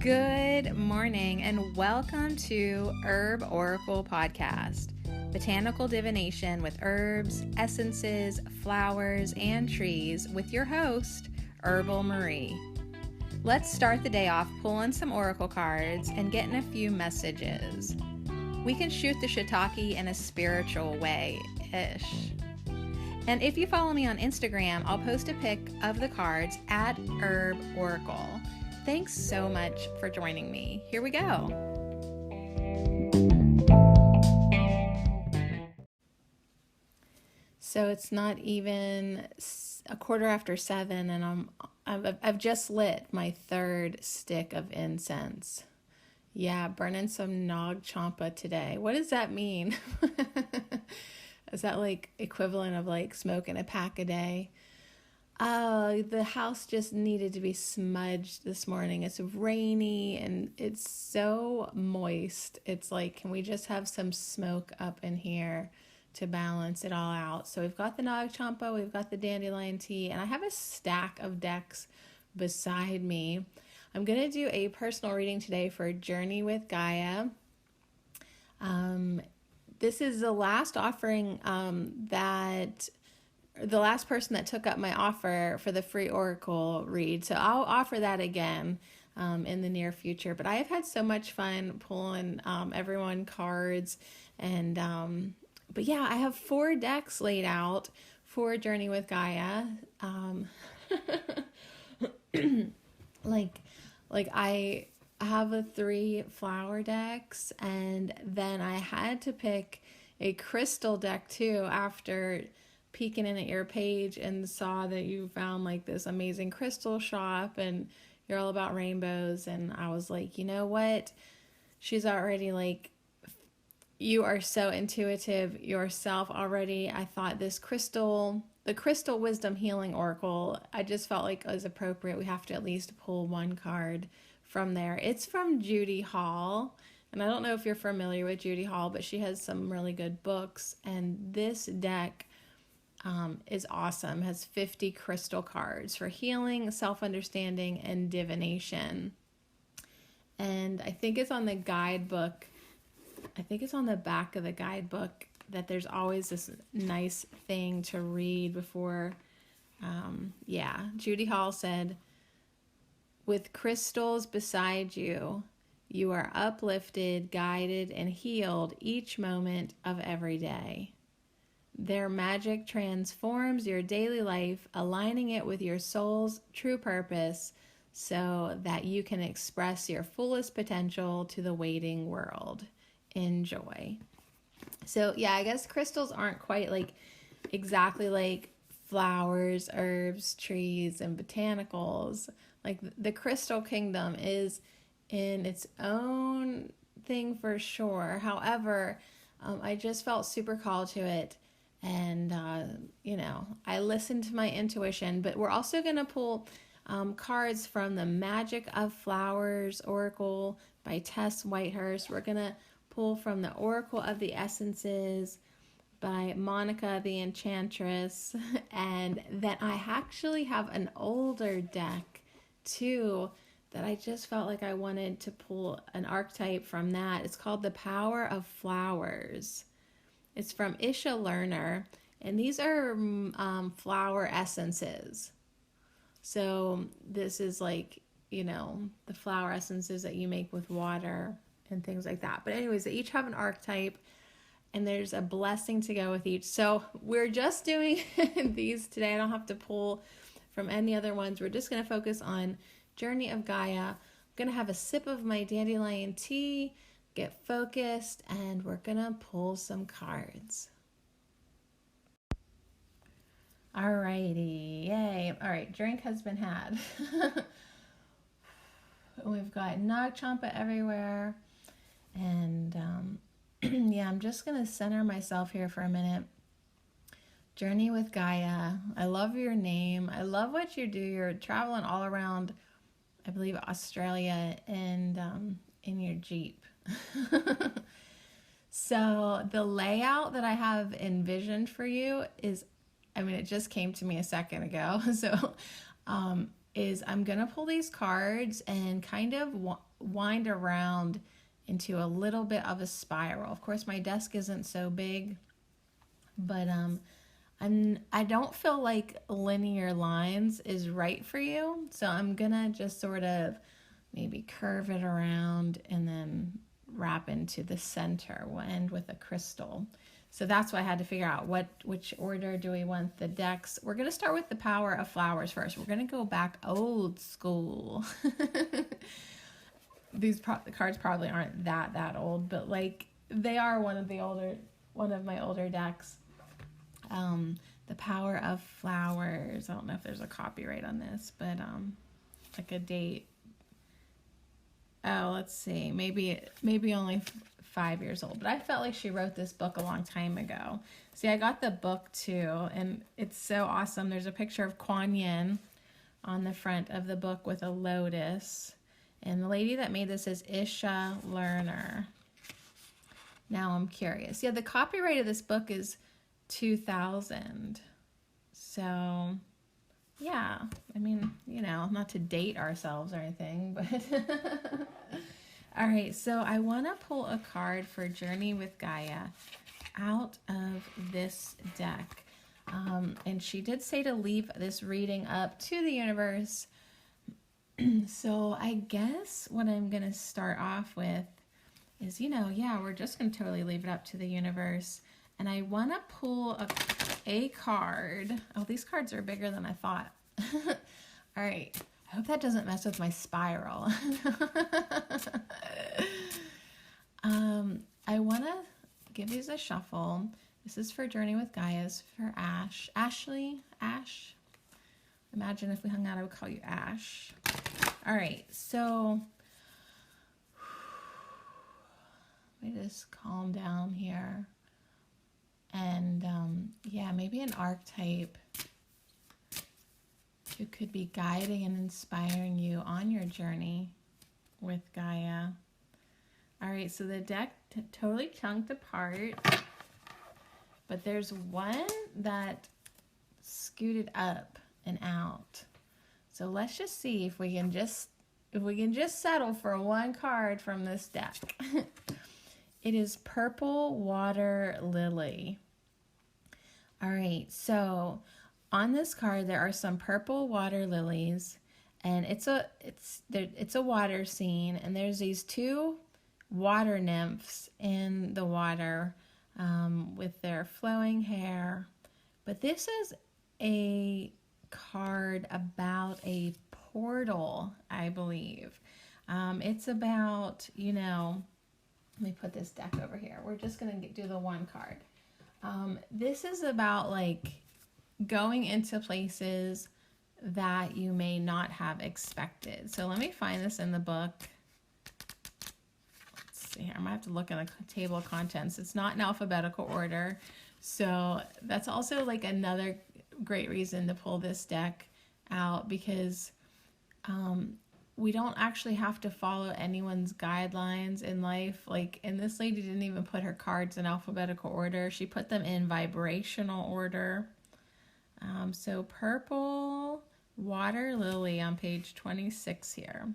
Good morning and welcome to Herb Oracle Podcast, botanical divination with herbs, essences, flowers, and trees with your host, Herbal Marie. Let's start the day off pulling some oracle cards and getting a few messages. We can shoot the shiitake in a spiritual way-ish. And if you follow me on Instagram, I'll post a pic of the cards at Herb Oracle. Thanks so much for joining me. Here we go. So it's not even 7:15, and I've just lit my third stick of incense. Yeah, burning some Nag Champa today. What does that mean? Is that like equivalent of like smoking a pack a day? Oh, the house just needed to be smudged this morning. It's rainy and it's so moist. It's like, can we just have some smoke up in here to balance it all out? So we've got the Nag Champa, we've got the dandelion tea, and I have a stack of decks beside me. I'm going to do a personal reading today for Journey with Gaia. This is the last offering the last person that took up my offer for the free Oracle read. So I'll offer that again in the near future. But I have had so much fun pulling everyone cards. And but yeah, I have 4 decks laid out for Journey with Gaia. Like I have 3 flower decks, and then I had to pick a crystal deck too after peeking in at your page and saw that you found like this amazing crystal shop and you're all about rainbows. And I was like, you know what? She's already like, you are so intuitive yourself already. I thought the Crystal Wisdom Healing Oracle, I just felt like it was appropriate. We have to at least pull one card from there. It's from Judy Hall. And I don't know if you're familiar with Judy Hall, but she has some really good books. And this deck is awesome. Has 50 crystal cards for healing, self-understanding, and divination. And I think it's on the guidebook. I think it's on the back of the guidebook that there's always this nice thing to read before. Judy Hall said, "With crystals beside you, you are uplifted, guided, and healed each moment of every day. Their magic transforms your daily life, aligning it with your soul's true purpose so that you can express your fullest potential to the waiting world. Enjoy." So yeah, I guess crystals aren't quite like exactly like flowers, herbs, trees, and botanicals. Like the crystal kingdom is in its own thing for sure. However, I just felt super called to it. And, I listened to my intuition, but we're also going to pull cards from the Magic of Flowers Oracle by Tess Whitehurst. We're going to pull from the Oracle of the Essences by Monica the Enchantress. And then I actually have an older deck too that I just felt like I wanted to pull an archetype from that. It's called The Power of Flowers. It's from Isha Lerner, and these are flower essences. So this is like, the flower essences that you make with water and things like that. But anyways, they each have an archetype, and there's a blessing to go with each. So we're just doing these today. I don't have to pull from any other ones. We're just going to focus on Journey of Gaia. I'm going to have a sip of my dandelion tea, get focused, and we're gonna pull some cards. Alrighty, yay. All right, drink has been had. We've got Nag Champa everywhere. And I'm just gonna center myself here for a minute. Journey with Gaia. I love your name. I love what you do. You're traveling all around, I believe, Australia, and in your Jeep. So the layout that I have envisioned for you is, it just came to me a second ago. So is I'm going to pull these cards and kind of wind around into a little bit of a spiral. Of course, my desk isn't so big, but I don't feel like linear lines is right for you. So I'm gonna just sort of maybe curve it around and then wrap into the center. We'll end with a crystal. So that's why I had to figure out which order do we want the decks. We're gonna start with the Power of Flowers first. We're gonna go back old school. These cards probably aren't that old, but like they are one of my older decks. The Power of Flowers. I don't know if there's a copyright on this, but like a date. Oh, let's see. Maybe only 5 years old. But I felt like she wrote this book a long time ago. See, I got the book too, and it's so awesome. There's a picture of Kuan Yin on the front of the book with a lotus. And the lady that made this is Isha Lerner. Now I'm curious. Yeah, the copyright of this book is 2000. So, yeah, I mean, you know, not to date ourselves or anything, but all right, so I want to pull a card for Journey with Gaia out of this deck. And she did say to leave this reading up to the universe. So I guess what I'm going to start off with is, you know, yeah, we're just going to totally leave it up to the universe. And I want to pull a card. Oh, these cards are bigger than I thought. All right. I hope that doesn't mess with my spiral. I want to give these a shuffle. This is for Journey with Gaia's for Ash. Ashley? Ash? Imagine if we hung out, I would call you Ash. All right. So let me just calm down here. And yeah, maybe an archetype who could be guiding and inspiring you on your journey with Gaia. All right, so the deck totally chunked apart, but there's one that scooted up and out. So let's just see if we can just settle for one card from this deck. It is Purple Water Lily. All right, so on this card there are some purple water lilies, and it's a water scene, and there's these two water nymphs in the water with their flowing hair. But this is a card about a portal, I believe. It's about, you know, let me put this deck over here. We're just going to do the one card. This is about like going into places that you may not have expected. So let me find this in the book. Let's see here. I might have to look in the table of contents. It's not in alphabetical order. So that's also like another great reason to pull this deck out, because we don't actually have to follow anyone's guidelines in life. Like, and this lady didn't even put her cards in alphabetical order. She put them in vibrational order. So Purple Water Lily on page 26 here.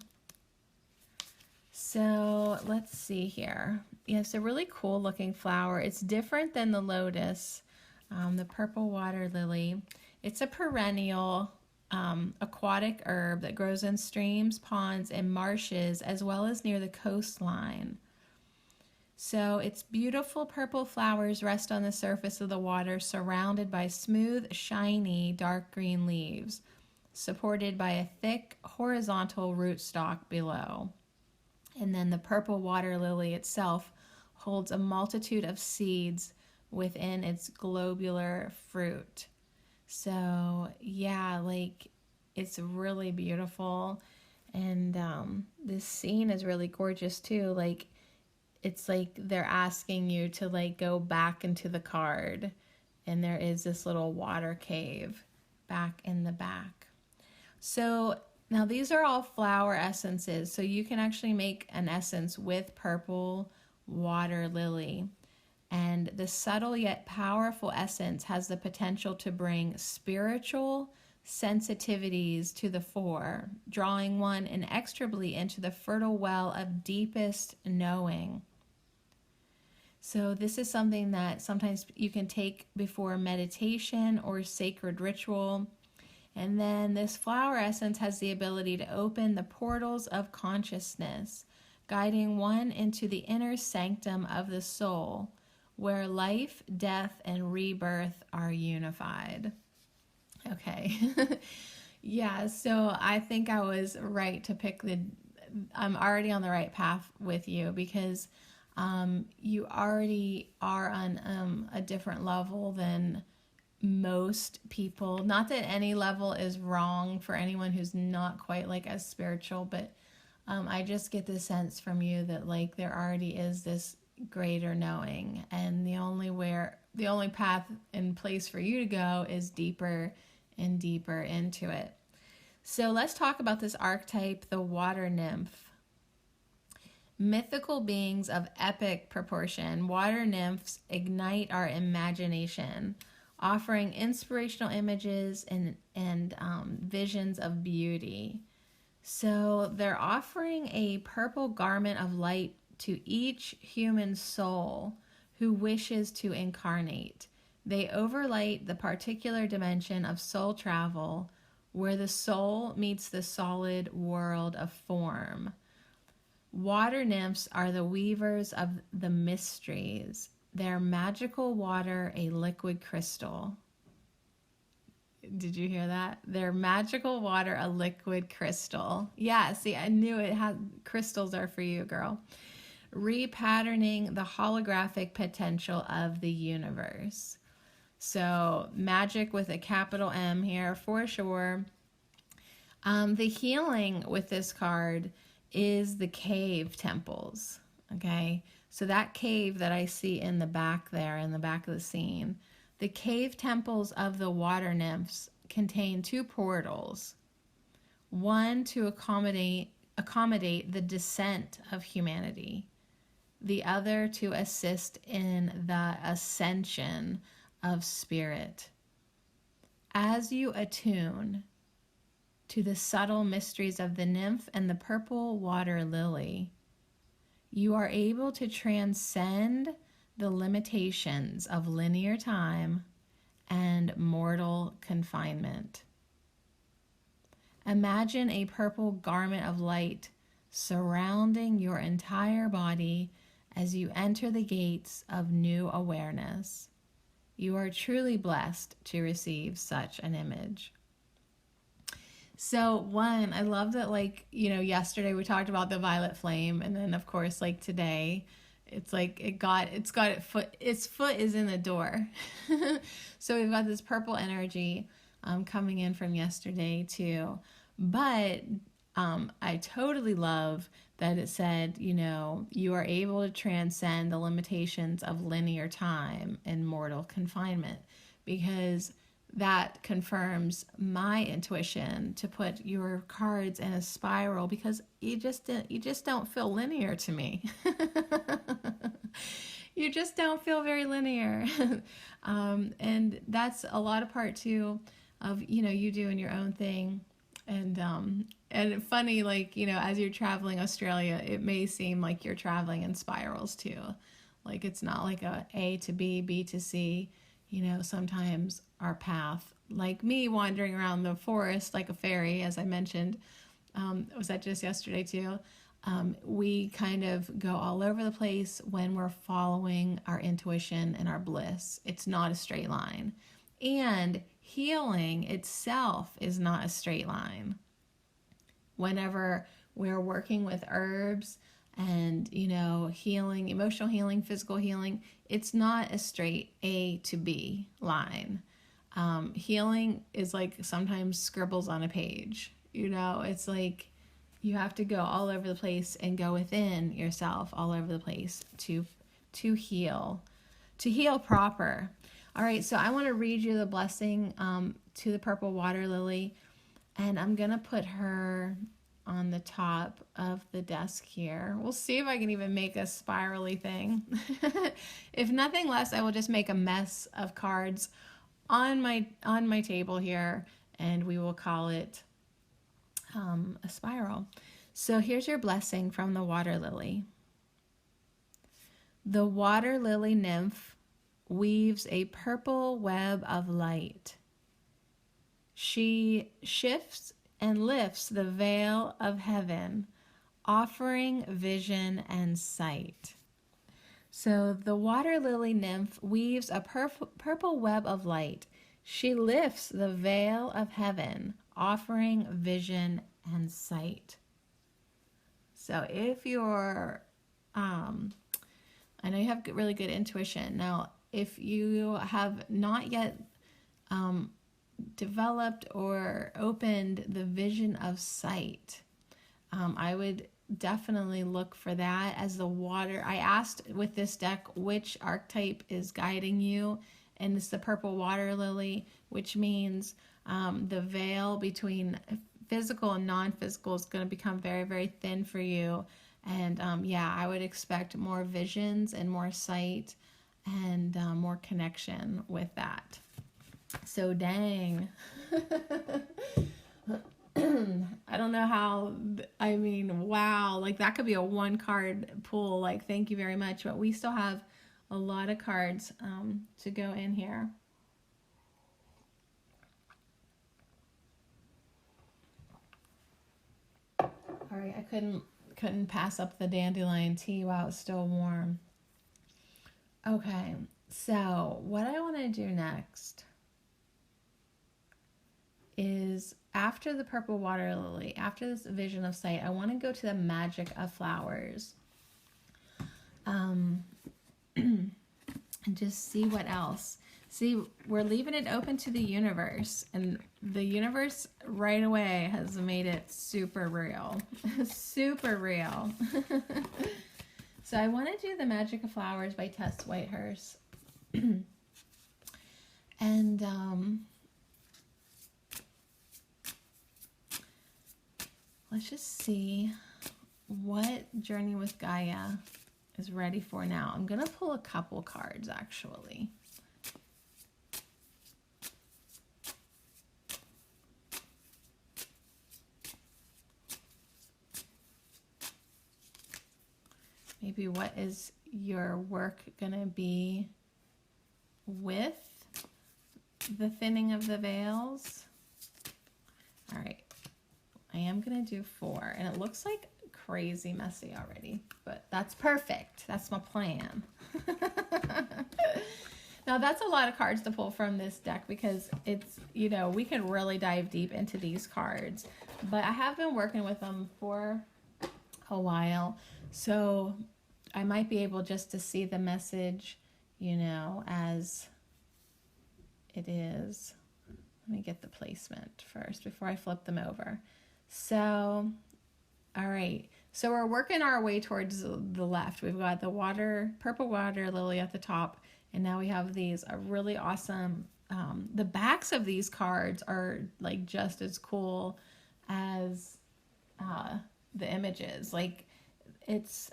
So let's see here. Yeah, it's a really cool looking flower. It's different than the lotus, the Purple Water Lily. It's a perennial aquatic herb that grows in streams, ponds, and marshes, as well as near the coastline. So its beautiful purple flowers rest on the surface of the water, surrounded by smooth, shiny, dark green leaves, supported by a thick, horizontal rootstock below. And then the purple water lily itself holds a multitude of seeds within its globular fruit. So yeah, like, it's really beautiful. And this scene is really gorgeous too. Like, it's like they're asking you to like go back into the card, and there is this little water cave back in the back. So now these are all flower essences, so you can actually make an essence with purple water lily. And the subtle yet powerful essence has the potential to bring spiritual, sensitivities to the fore, drawing one inexorably into the fertile well of deepest knowing. So this is something that sometimes you can take before meditation or sacred ritual. And then this flower essence has the ability to open the portals of consciousness, guiding one into the inner sanctum of the soul, where life, death, and rebirth are unified. Okay. Yeah, so I think I was right to pick I'm already on the right path with you, because you already are on a different level than most people. Not that any level is wrong for anyone who's not quite like as spiritual, but I just get the sense from you that like there already is this greater knowing, and the only path and place for you to go is deeper and deeper into it. So let's talk about this archetype, the water nymph. Mythical beings of epic proportion, water nymphs ignite our imagination, offering inspirational images and visions of beauty. So they're offering a purple garment of light to each human soul who wishes to incarnate. They overlight the particular dimension of soul travel where the soul meets the solid world of form. Water nymphs are the weavers of the mysteries. Their magical water, a liquid crystal. Did you hear that? Their magical water, a liquid crystal. Yeah, see, I knew it had crystals are for you, girl. Repatterning the holographic potential of the universe. So magic with a capital M here for sure. The healing with this card is the cave temples. Okay, so that cave that I see in the back there, in the back of the scene, the cave temples of the water nymphs contain two portals. One to accommodate the descent of humanity. The other to assist in the ascension of spirit. As you attune to the subtle mysteries of the nymph and the purple water lily, you are able to transcend the limitations of linear time and mortal confinement. Imagine a purple garment of light surrounding your entire body as you enter the gates of new awareness. You are truly blessed to receive such an image. So one, I love that, like, yesterday we talked about the violet flame, and then of course, like today, it's like its foot is in the door. So we've got this purple energy coming in from yesterday too. But I totally love that it said, you are able to transcend the limitations of linear time and mortal confinement, because that confirms my intuition to put your cards in a spiral, because you just don't feel linear to me. You just don't feel very linear. And that's a lot of part too of, you doing your own thing. And funny, like, as you're traveling Australia, it may seem like you're traveling in spirals too. Like, it's not like A to B, B to C. Sometimes our path, like me wandering around the forest like a fairy, as I mentioned, was that just yesterday too? We kind of go all over the place when we're following our intuition and our bliss. It's not a straight line. And healing itself is not a straight line. Whenever we're working with herbs and, healing, emotional healing, physical healing, it's not a straight A to B line. Healing is like sometimes scribbles on a page. It's like you have to go all over the place and go within yourself all over the place to heal proper. All right, so I want to read you the blessing to the purple water lily, and I'm going to put her on the top of the desk here. We'll see if I can even make a spirally thing. If nothing less, I will just make a mess of cards on my table here and we will call it a spiral. So here's your blessing from the water lily. The water lily nymph weaves a purple web of light. She shifts and lifts the veil of heaven, offering vision and sight. So the water lily nymph weaves a purple web of light. She lifts the veil of heaven, offering vision and sight. So if you're, I know you have really good intuition. Now, if you have not yet developed or opened the vision of sight, I would definitely look for that as the water. I asked with this deck which archetype is guiding you, and it's the purple water lily, which means the veil between physical and non-physical is going to become very, very thin for you. And yeah, I would expect more visions and more sight and more connection with that. So dang. I don't know how, I mean, wow, like that could be a one card pull, like thank you very much, but we still have a lot of cards to go in here. All right, I couldn't pass up the dandelion tea while it's still warm. Okay, so what I want to do next is, after the purple water lily, after this vision of sight, I want to go to the magic of flowers. And just see what else. See, we're leaving it open to the universe, and the universe right away has made it super real. Super real. So I want to do The Magic of Flowers by Tess Whitehurst. And let's just see what Journey with Gaia is ready for now. I'm going to pull a couple cards, actually. Maybe what is your work going to be with the thinning of the veils? All right. I am going to do 4, and it looks like crazy messy already, but that's perfect. That's my plan. Now that's a lot of cards to pull from this deck, because it's, you know, we can really dive deep into these cards, but I have been working with them for a while, so I might be able just to see the message, you know, as it is. Let me get the placement first before I flip them over. So, all right. So we're working our way towards the left. We've got the purple water lily at the top, and now we have these really awesome, the backs of these cards are like just as cool as the images. Like, it's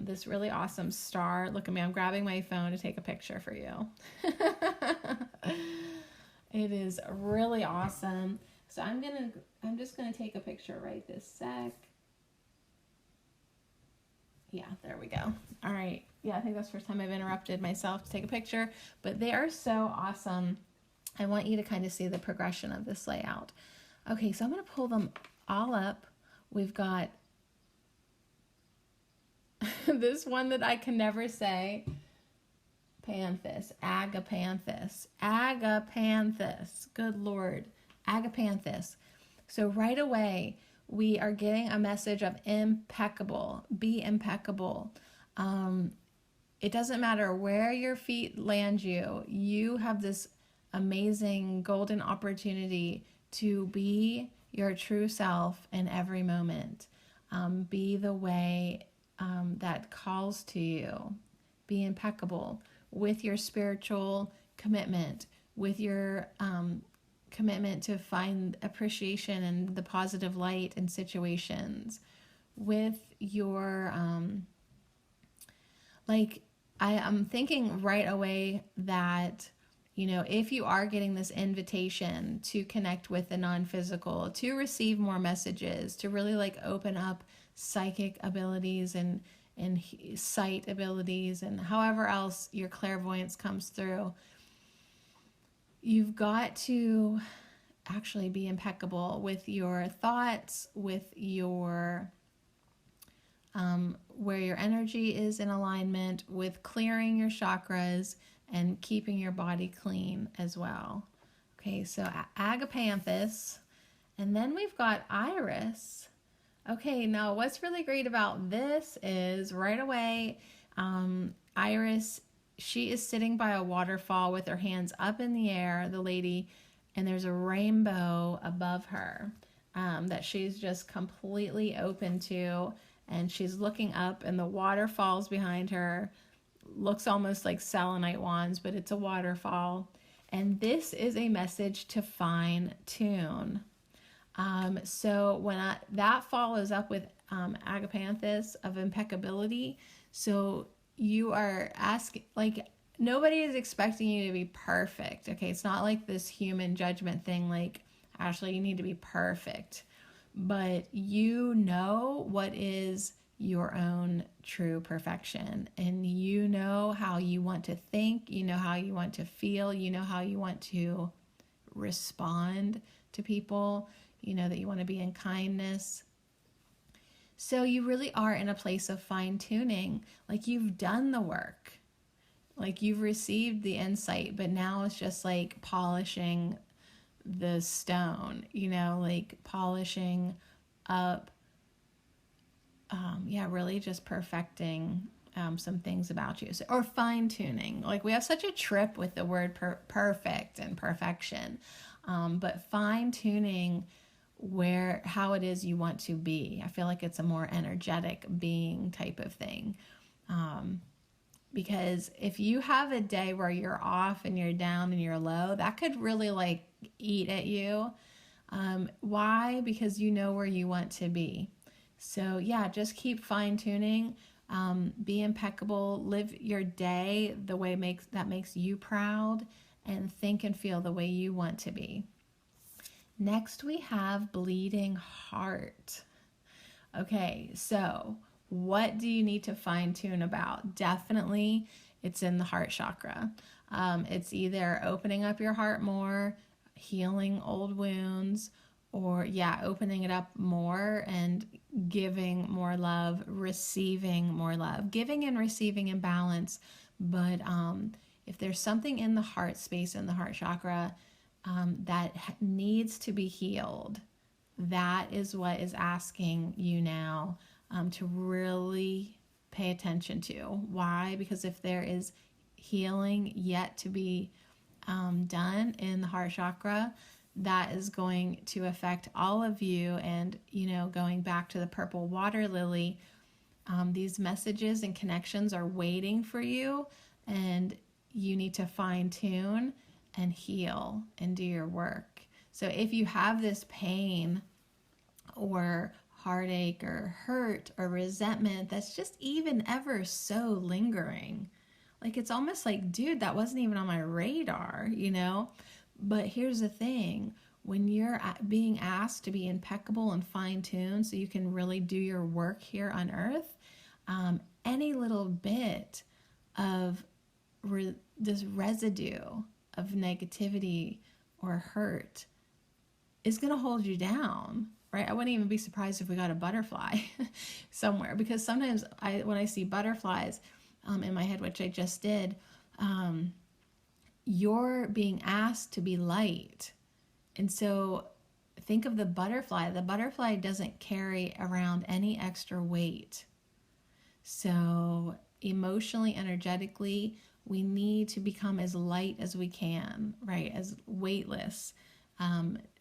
this really awesome star. Look at me, I'm grabbing my phone to take a picture for you. It is really awesome. So I'm just gonna take a picture right this sec. Yeah, there we go. All right. Yeah, I think that's the first time I've interrupted myself to take a picture, but they are so awesome. I want you to kind of see the progression of this layout. Okay, so I'm gonna pull them all up. We've got this one that I can never say. Agapanthus, agapanthus. Good Lord, agapanthus. So right away, we are getting a message of impeccable. Be impeccable. It doesn't matter where your feet land you. You have this amazing golden opportunity to be your true self in every moment. Be the way that calls to you. Be impeccable with your spiritual commitment, with your commitment to find appreciation and the positive light in situations, with your like, I am thinking right away that if you are getting this invitation to connect with the non-physical, to receive more messages, to really like open up psychic abilities and sight abilities and however else your clairvoyance comes through, you've got to actually be impeccable with your thoughts, with your where your energy is in alignment, with clearing your chakras and keeping your body clean as well. Okay, so agapanthus, and then we've got iris. Okay, now what's really great about this is right away, Iris, she is sitting by a waterfall with her hands up in the air, the lady, and there's a rainbow above her that she's just completely open to, and she's looking up, and the waterfalls behind her. Looks almost like selenite wands, but it's a waterfall. And this is a message to fine tune. So when that follows up with agapanthus of impeccability, so you are asking, like, nobody is expecting you to be perfect. Okay, it's not like this human judgment thing, like, Ashley, you need to be perfect. But you know what is your own true perfection, and you know how you want to think, you know how you want to feel, you know how you want to respond to people, you know that you want to be in kindness. So you really are in a place of fine-tuning, like you've done the work, like you've received the insight, but now it's just like polishing the stone, like polishing up, really just perfecting some things about you. So, or fine-tuning. Like we have such a trip with the word perfect and perfection, but fine-tuning how it is you want to be. I feel like it's a more energetic being type of thing. Because if you have a day where you're off and you're down and you're low, that could really like eat at you. Why? Because you know where you want to be. So yeah, just keep fine tuning, be impeccable, live your day the way that makes you proud, and think and feel the way you want to be. Next we have bleeding heart. Okay, so what do you need to fine tune about? Definitely it's in the heart chakra. It's either opening up your heart more, healing old wounds, or opening it up more and giving more love, receiving more love, giving and receiving in balance. But if there's something in the heart space, in the heart chakra, that needs to be healed, that is what is asking you now to really pay attention to. Why? Because if there is healing yet to be done in the heart chakra, that is going to affect all of you. And, going back to the purple water lily, these messages and connections are waiting for you, and you need to fine tune and heal and do your work. So if you have this pain or heartache or hurt or resentment that's just even ever so lingering, like it's almost like, dude, that wasn't even on my radar, But here's the thing, when you're being asked to be impeccable and fine-tuned so you can really do your work here on earth, any little bit of this residue of negativity or hurt is going to hold you down, right? I wouldn't even be surprised if we got a butterfly somewhere, because sometimes when I see butterflies in my head, which I just did, you're being asked to be light. And so think of the butterfly. The butterfly doesn't carry around any extra weight. So emotionally, energetically, we need to become as light as we can, right? As weightless.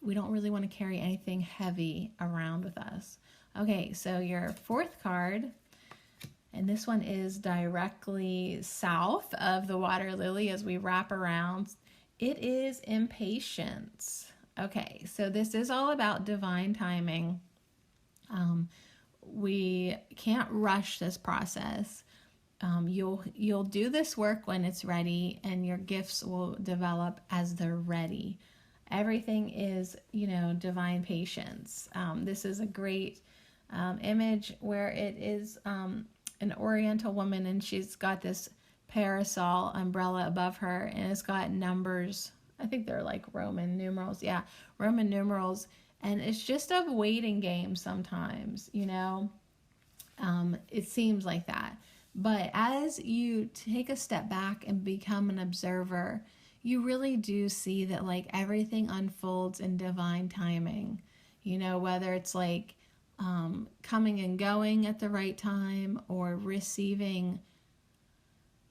We don't really want to carry anything heavy around with us. Okay, so your fourth card, and this one is directly south of the water lily as we wrap around. It is impatience. Okay, so this is all about divine timing. We can't rush this process. You'll do this work when it's ready, and your gifts will develop as they're ready. Everything is, divine patience. This is a great image where it is an Oriental woman, and she's got this parasol umbrella above her, and it's got numbers. I think they're like Roman numerals. Yeah, Roman numerals. And it's just a waiting game sometimes, It seems like that. But as you take a step back and become an observer, you really do see that like everything unfolds in divine timing. Whether it's like coming and going at the right time, or receiving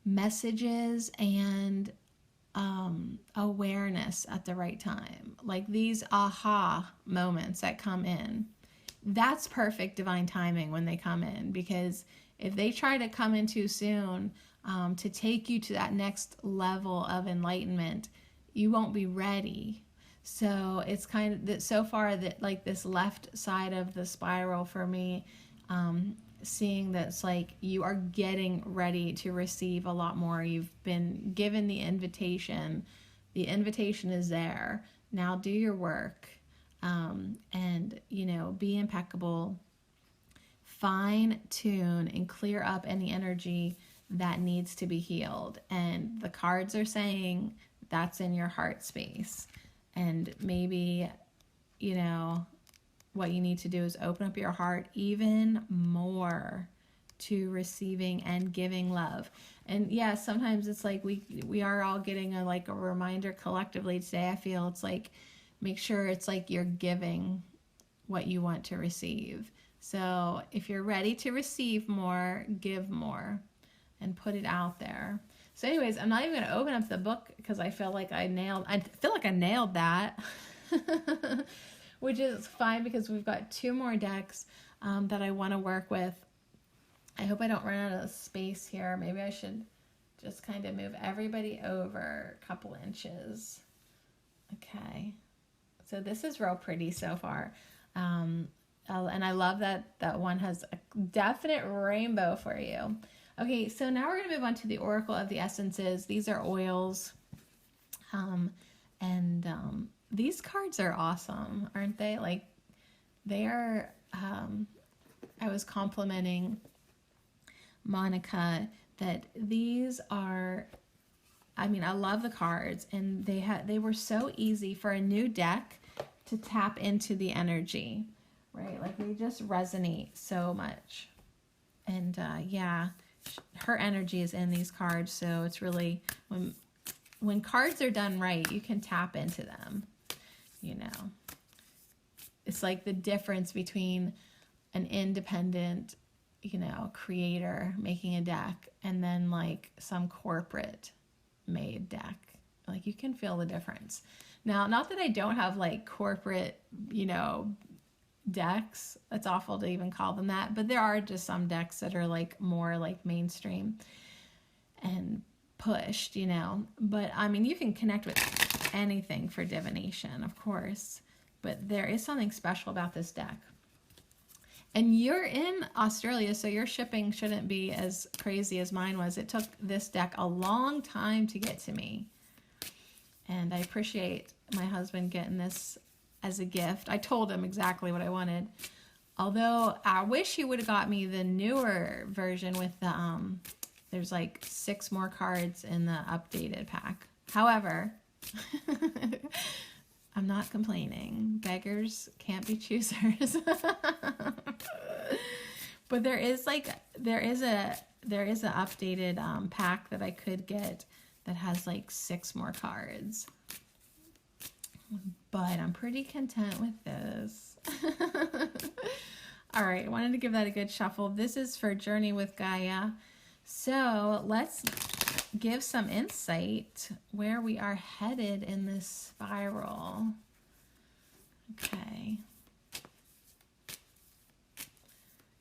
messages and awareness at the right time. Like these aha moments that come in. That's perfect divine timing when they come in, because if they try to come in too soon to take you to that next level of enlightenment, you won't be ready. So it's kind of that so far that like this left side of the spiral for me, seeing that's like you are getting ready to receive a lot more. You've been given the invitation. The invitation is there. Now do your work, and be impeccable. Fine tune and clear up any energy that needs to be healed. And the cards are saying that's in your heart space. And maybe, what you need to do is open up your heart even more to receiving and giving love. And yeah, sometimes it's like we are all getting a reminder collectively today. I feel it's like, make sure it's like you're giving what you want to receive. So if you're ready to receive more, give more and put it out there. So anyways, I'm not even going to open up the book because I feel like I nailed that. Which is fine, because we've got 2 more decks that I want to work with. I hope I don't run out of space here. Maybe I should just kind of move everybody over a couple inches. Okay. So this is real pretty so far. And I love that one has a definite rainbow for you. Okay, so now we're going to move on to the Oracle of the Essences. These are oils. These cards are awesome, aren't they? Like, they are, I was complimenting Monica that these are, I love the cards, and they were so easy for a new deck to tap into the energy, right? Like, they just resonate so much. And yeah, her energy is in these cards, so it's really, when cards are done right, you can tap into them. It's like the difference between an independent, creator making a deck and then like some corporate made deck. Like, you can feel the difference. Now, not that I don't have like corporate, decks. It's awful to even call them that, but there are just some decks that are like more like mainstream and pushed, But you can connect with anything for divination, of course, but there is something special about this deck. And you're in Australia, so your shipping shouldn't be as crazy as mine was. It took this deck a long time to get to me, and I appreciate my husband getting this as a gift. I told him exactly what I wanted, although I wish he would have got me the newer version with the there's like 6 more cards in the updated pack. However, I'm not complaining. Beggars can't be choosers. But there is a updated pack that I could get that has like 6 more cards. But I'm pretty content with this. All right, I wanted to give that a good shuffle. This is for Journey with Gaia. So let's give some insight where we are headed in this spiral. Okay.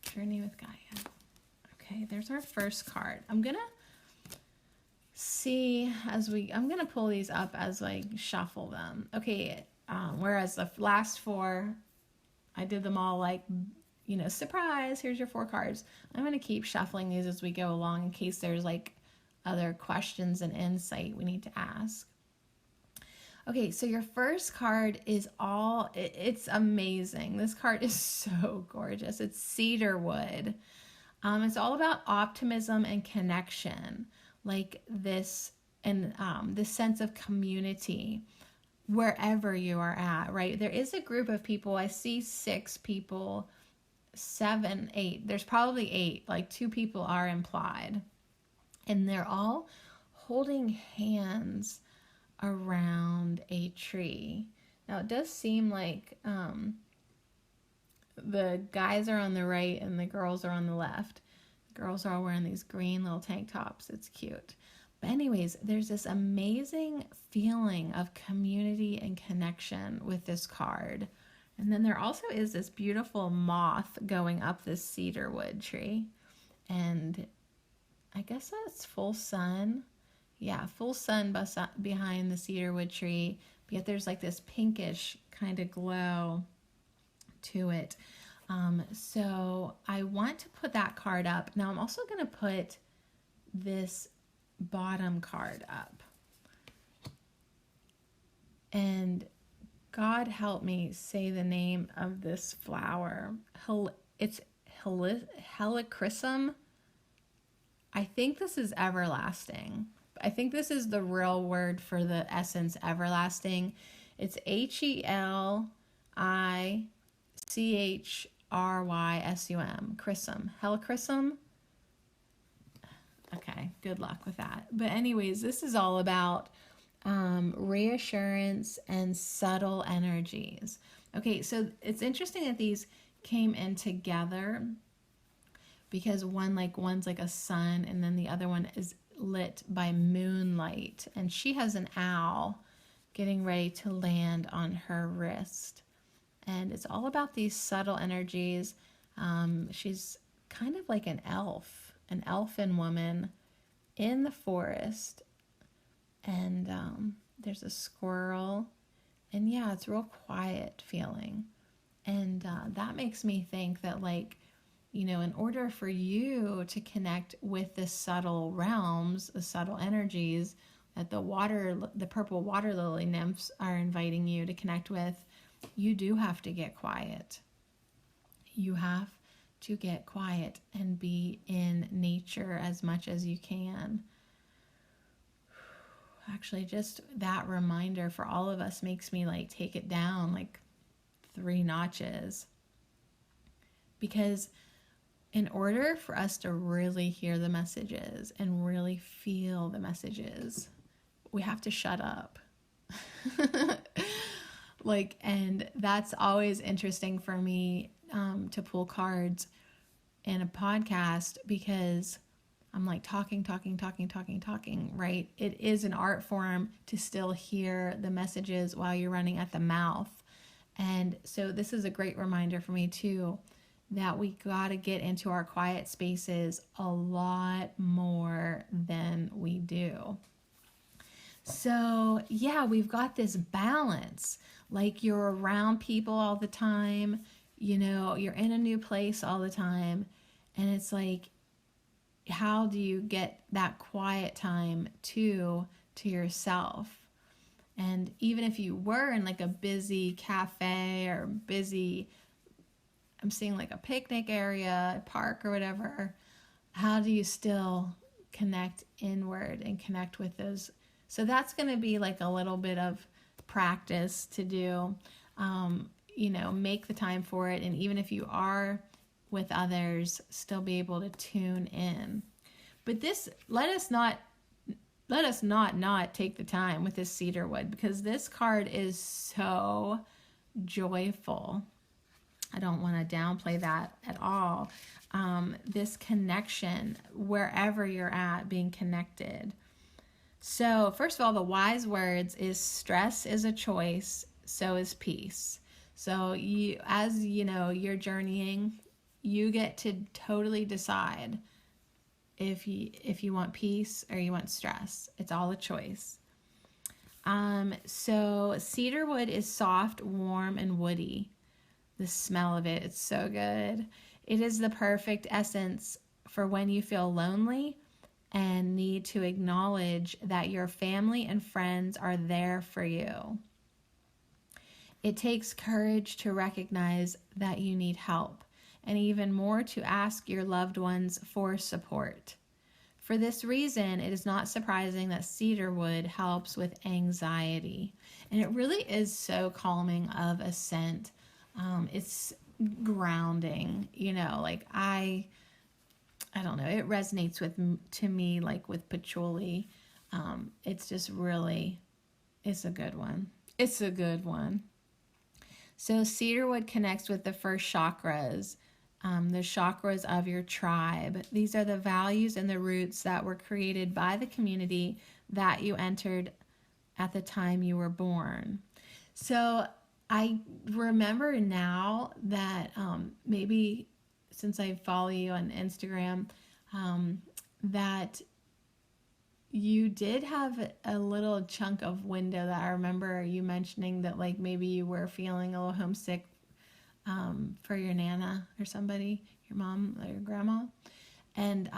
Journey with Gaia. Okay, there's our first card. I'm going to see I'm going to pull these up as I shuffle them. Okay, whereas the last 4, I did them all like surprise, here's your 4 cards. I'm going to keep shuffling these as we go along in case there's like other questions and insight we need to ask. Okay, so your first card is it's amazing. This card is so gorgeous. It's cedar wood. It's all about optimism and connection, like this, and this sense of community wherever you are at, right? There is a group of people. I see 6 people, 7, 8. There's probably 8, like 2 people are implied. And they're all holding hands around a tree. Now it does seem like the guys are on the right and the girls are on the left. The girls are all wearing these green little tank tops. It's cute. But anyways, there's this amazing feeling of community and connection with this card. And then there also is this beautiful moth going up this cedar wood tree. And I guess that's full sun. Yeah, full sun behind the cedar wood tree. But yet there's like this pinkish kind of glow to it. So I want to put that card up. Now I'm also going to put this bottom card up. And God help me say the name of this flower. It's helichrysum. I think this is everlasting. I think this is the real word for the essence everlasting. It's HELICHRYSUM. Chrism. Helichrysum. Okay, good luck with that. But anyways, this is all about reassurance and subtle energies. Okay, so it's interesting that these came in together because one's like a sun and then the other one is lit by moonlight. And she has an owl getting ready to land on her wrist. And it's all about these subtle energies. She's kind of like an elfin woman in the forest. And there's a squirrel. And yeah, it's real quiet feeling. And that makes me think that in order for you to connect with the subtle realms, the subtle energies that the purple water lily nymphs are inviting you to connect with, you do have to get quiet. You have to get quiet and be in nature as much as you can. Actually, just that reminder for all of us makes me take it down 3 notches. Because in order for us to really hear the messages and really feel the messages, we have to shut up. And that's always interesting for me to pull cards in a podcast because I'm talking, right? It is an art form to still hear the messages while you're running at the mouth. And so this is a great reminder for me too, that we got to get into our quiet spaces a lot more than we do. So yeah, we've got this balance. You're around people all the time, you're in a new place all the time. And it's how do you get that quiet time to yourself? And even if you were in a busy cafe or I'm seeing a picnic area, a park or whatever, how do you still connect inward and connect with those? So that's going to be a little bit of practice to do, make the time for it. And even if you are with others, still be able to tune in. But let us not take the time with this cedar wood, because this card is so joyful. I don't want to downplay that at all. This connection, wherever you're at, being connected. So first of all, the wise words is stress is a choice, so is peace. So you're journeying, you get to totally decide if you want peace or you want stress. It's all a choice. So cedar wood is soft, warm, and woody. The smell of it, it's so good. It is the perfect essence for when you feel lonely and need to acknowledge that your family and friends are there for you. It takes courage to recognize that you need help, and even more to ask your loved ones for support. For this reason, it is not surprising that cedarwood helps with anxiety. And it really is so calming of a scent. It's grounding, like I don't know, it resonates to me like with patchouli. It's just really, it's a good one. It's a good one. So cedarwood connects with the first chakras, the chakras of your tribe. These are the values and the roots that were created by the community that you entered at the time you were born. So I remember now that maybe since I follow you on Instagram, that you did have a little chunk of window that I remember you mentioning that like maybe you were feeling a little homesick for your Nana or somebody, your mom or your grandma. And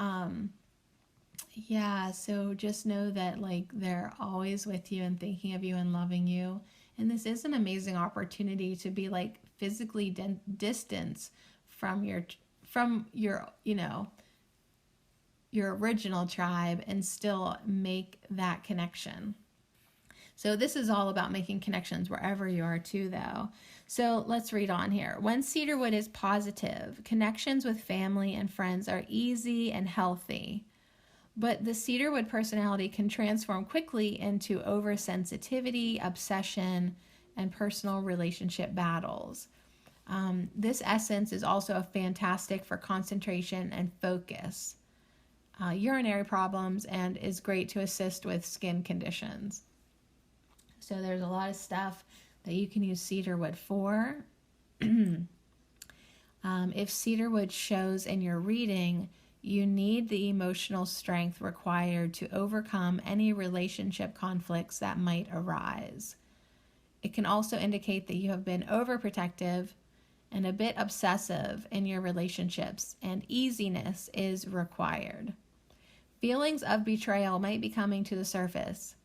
yeah, so just know that like they're always with you and thinking of you and loving you. And this is an amazing opportunity to be like physically distance from your your original tribe and still make that connection. So this is all about making connections wherever you are too, though. So let's read on here. When cedarwood is positive, connections with family and friends are easy and healthy. But the cedarwood personality can transform quickly into oversensitivity, obsession, and personal relationship battles. This essence is also fantastic for concentration and focus, urinary problems, and is great to assist with skin conditions. So there's a lot of stuff that you can use cedarwood for. If cedarwood shows in your reading, you need the emotional strength required to overcome any relationship conflicts that might arise. It can also indicate that you have been overprotective and a bit obsessive in your relationships, and easiness is required. Feelings of betrayal might be coming to the surface.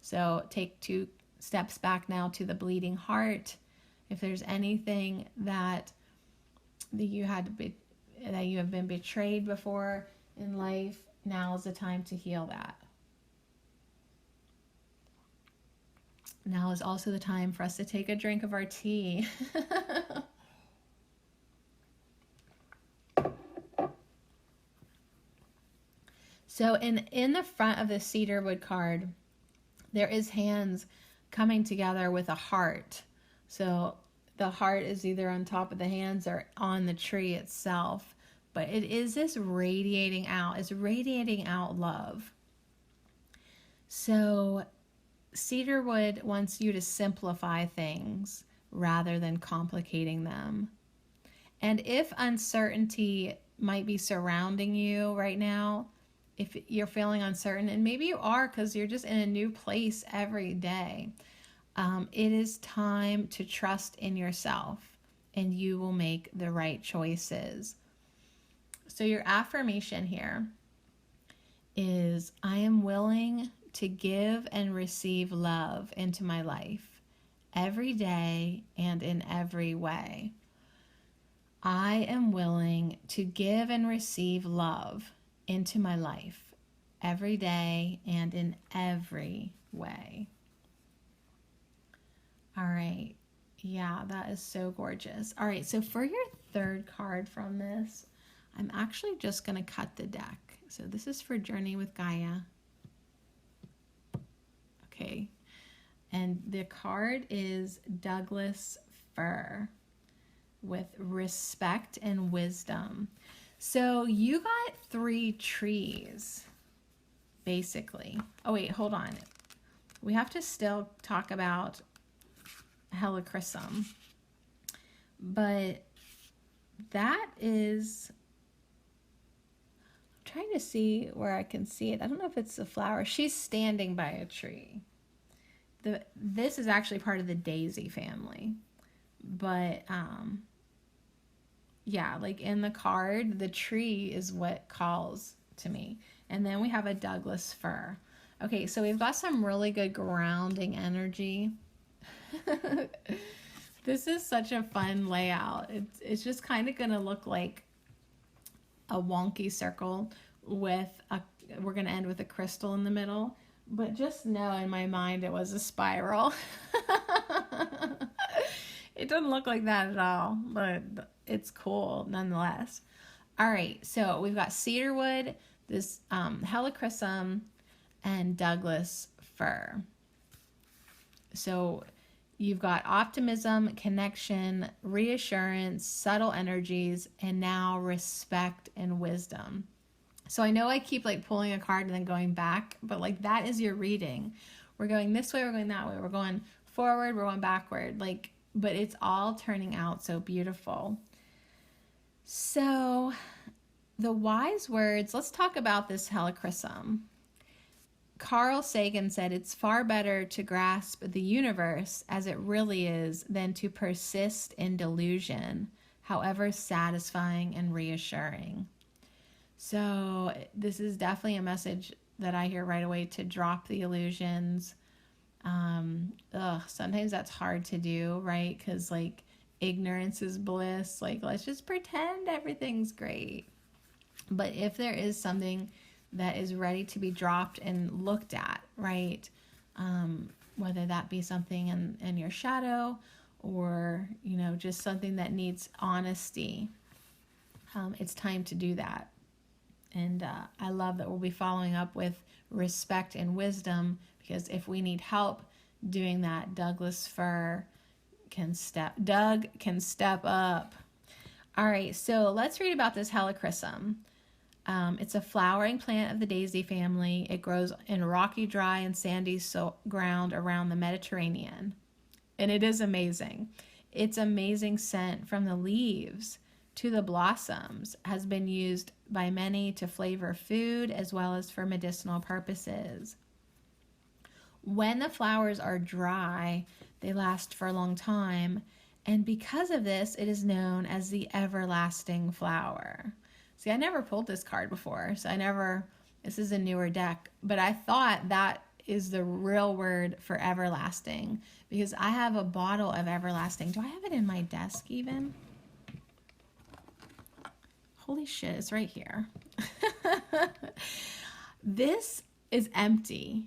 So take 2 steps back now to the bleeding heart. If there's anything that you have been betrayed before in life, now is the time to heal that. Now is also the time for us to take a drink of our tea. So in the front of the cedarwood card, there is hands coming together with a heart. So the heart is either on top of the hands or on the tree itself. But it is this radiating out. It's radiating out love. So cedarwood wants you to simplify things rather than complicating them. And if uncertainty might be surrounding you right now, if you're feeling uncertain, and maybe you are because you're just in a new place every day, it is time to trust in yourself and you will make the right choices. So your affirmation here is, I am willing to give and receive love into my life every day and in every way. I am willing to give and receive love into my life every day and in every way. All right. Yeah, that is so gorgeous. All right, so for your third card from this, I'm actually just going to cut the deck. So this is for Journey with Gaia. Okay. And the card is Douglas Fir with respect and wisdom. So you got 3 trees, basically. Oh, wait, hold on. We have to still talk about helichrysum. But that is, I'm trying to see where I can see it. I don't know if it's a flower. She's standing by a tree. This is actually part of the daisy family. But Yeah, like in the card, the tree is what calls to me. And then we have a Douglas fir. Okay, so we've got some really good grounding energy. This is such a fun layout. It's just kind of going to look like a wonky circle with a, we're going to end with a crystal in the middle. But just know in my mind it was a spiral. It doesn't look like that at all, but it's cool nonetheless. All right, so we've got cedarwood, this helichrysum, and Douglas fir. So you've got optimism, connection, reassurance, subtle energies, and now respect and wisdom. So I know I keep like pulling a card and then going back, but like that is your reading. We're going this way, we're going that way, we're going forward, we're going backward, like, but it's all turning out so beautiful. So the wise words, let's talk about this helichrysum. Carl Sagan said it's far better to grasp the universe as it really is than to persist in delusion, however satisfying and reassuring. So this is definitely a message that I hear right away, to drop the illusions. Sometimes that's hard to do, right? Because like ignorance is bliss. Like, let's just pretend everything's great. But if there is something that is ready to be dropped and looked at, right? Whether that be something in your shadow or, you know, just something that needs honesty, it's time to do that. And I love that we'll be following up with respect and wisdom, because if we need help doing that, Doug can step up. All right, so let's read about this helichrysum. It's a flowering plant of the daisy family. It grows in rocky, dry, and sandy ground around the Mediterranean. And it is amazing. Its amazing scent from the leaves to the blossoms has been used by many to flavor food as well as for medicinal purposes. When the flowers are dry, they last for a long time, and because of this, it is known as the everlasting flower. See, I never pulled this card before, so this is a newer deck, but I thought that is the real word for everlasting, because I have a bottle of everlasting. Do I have it in my desk even? Holy shit, it's right here. This is empty,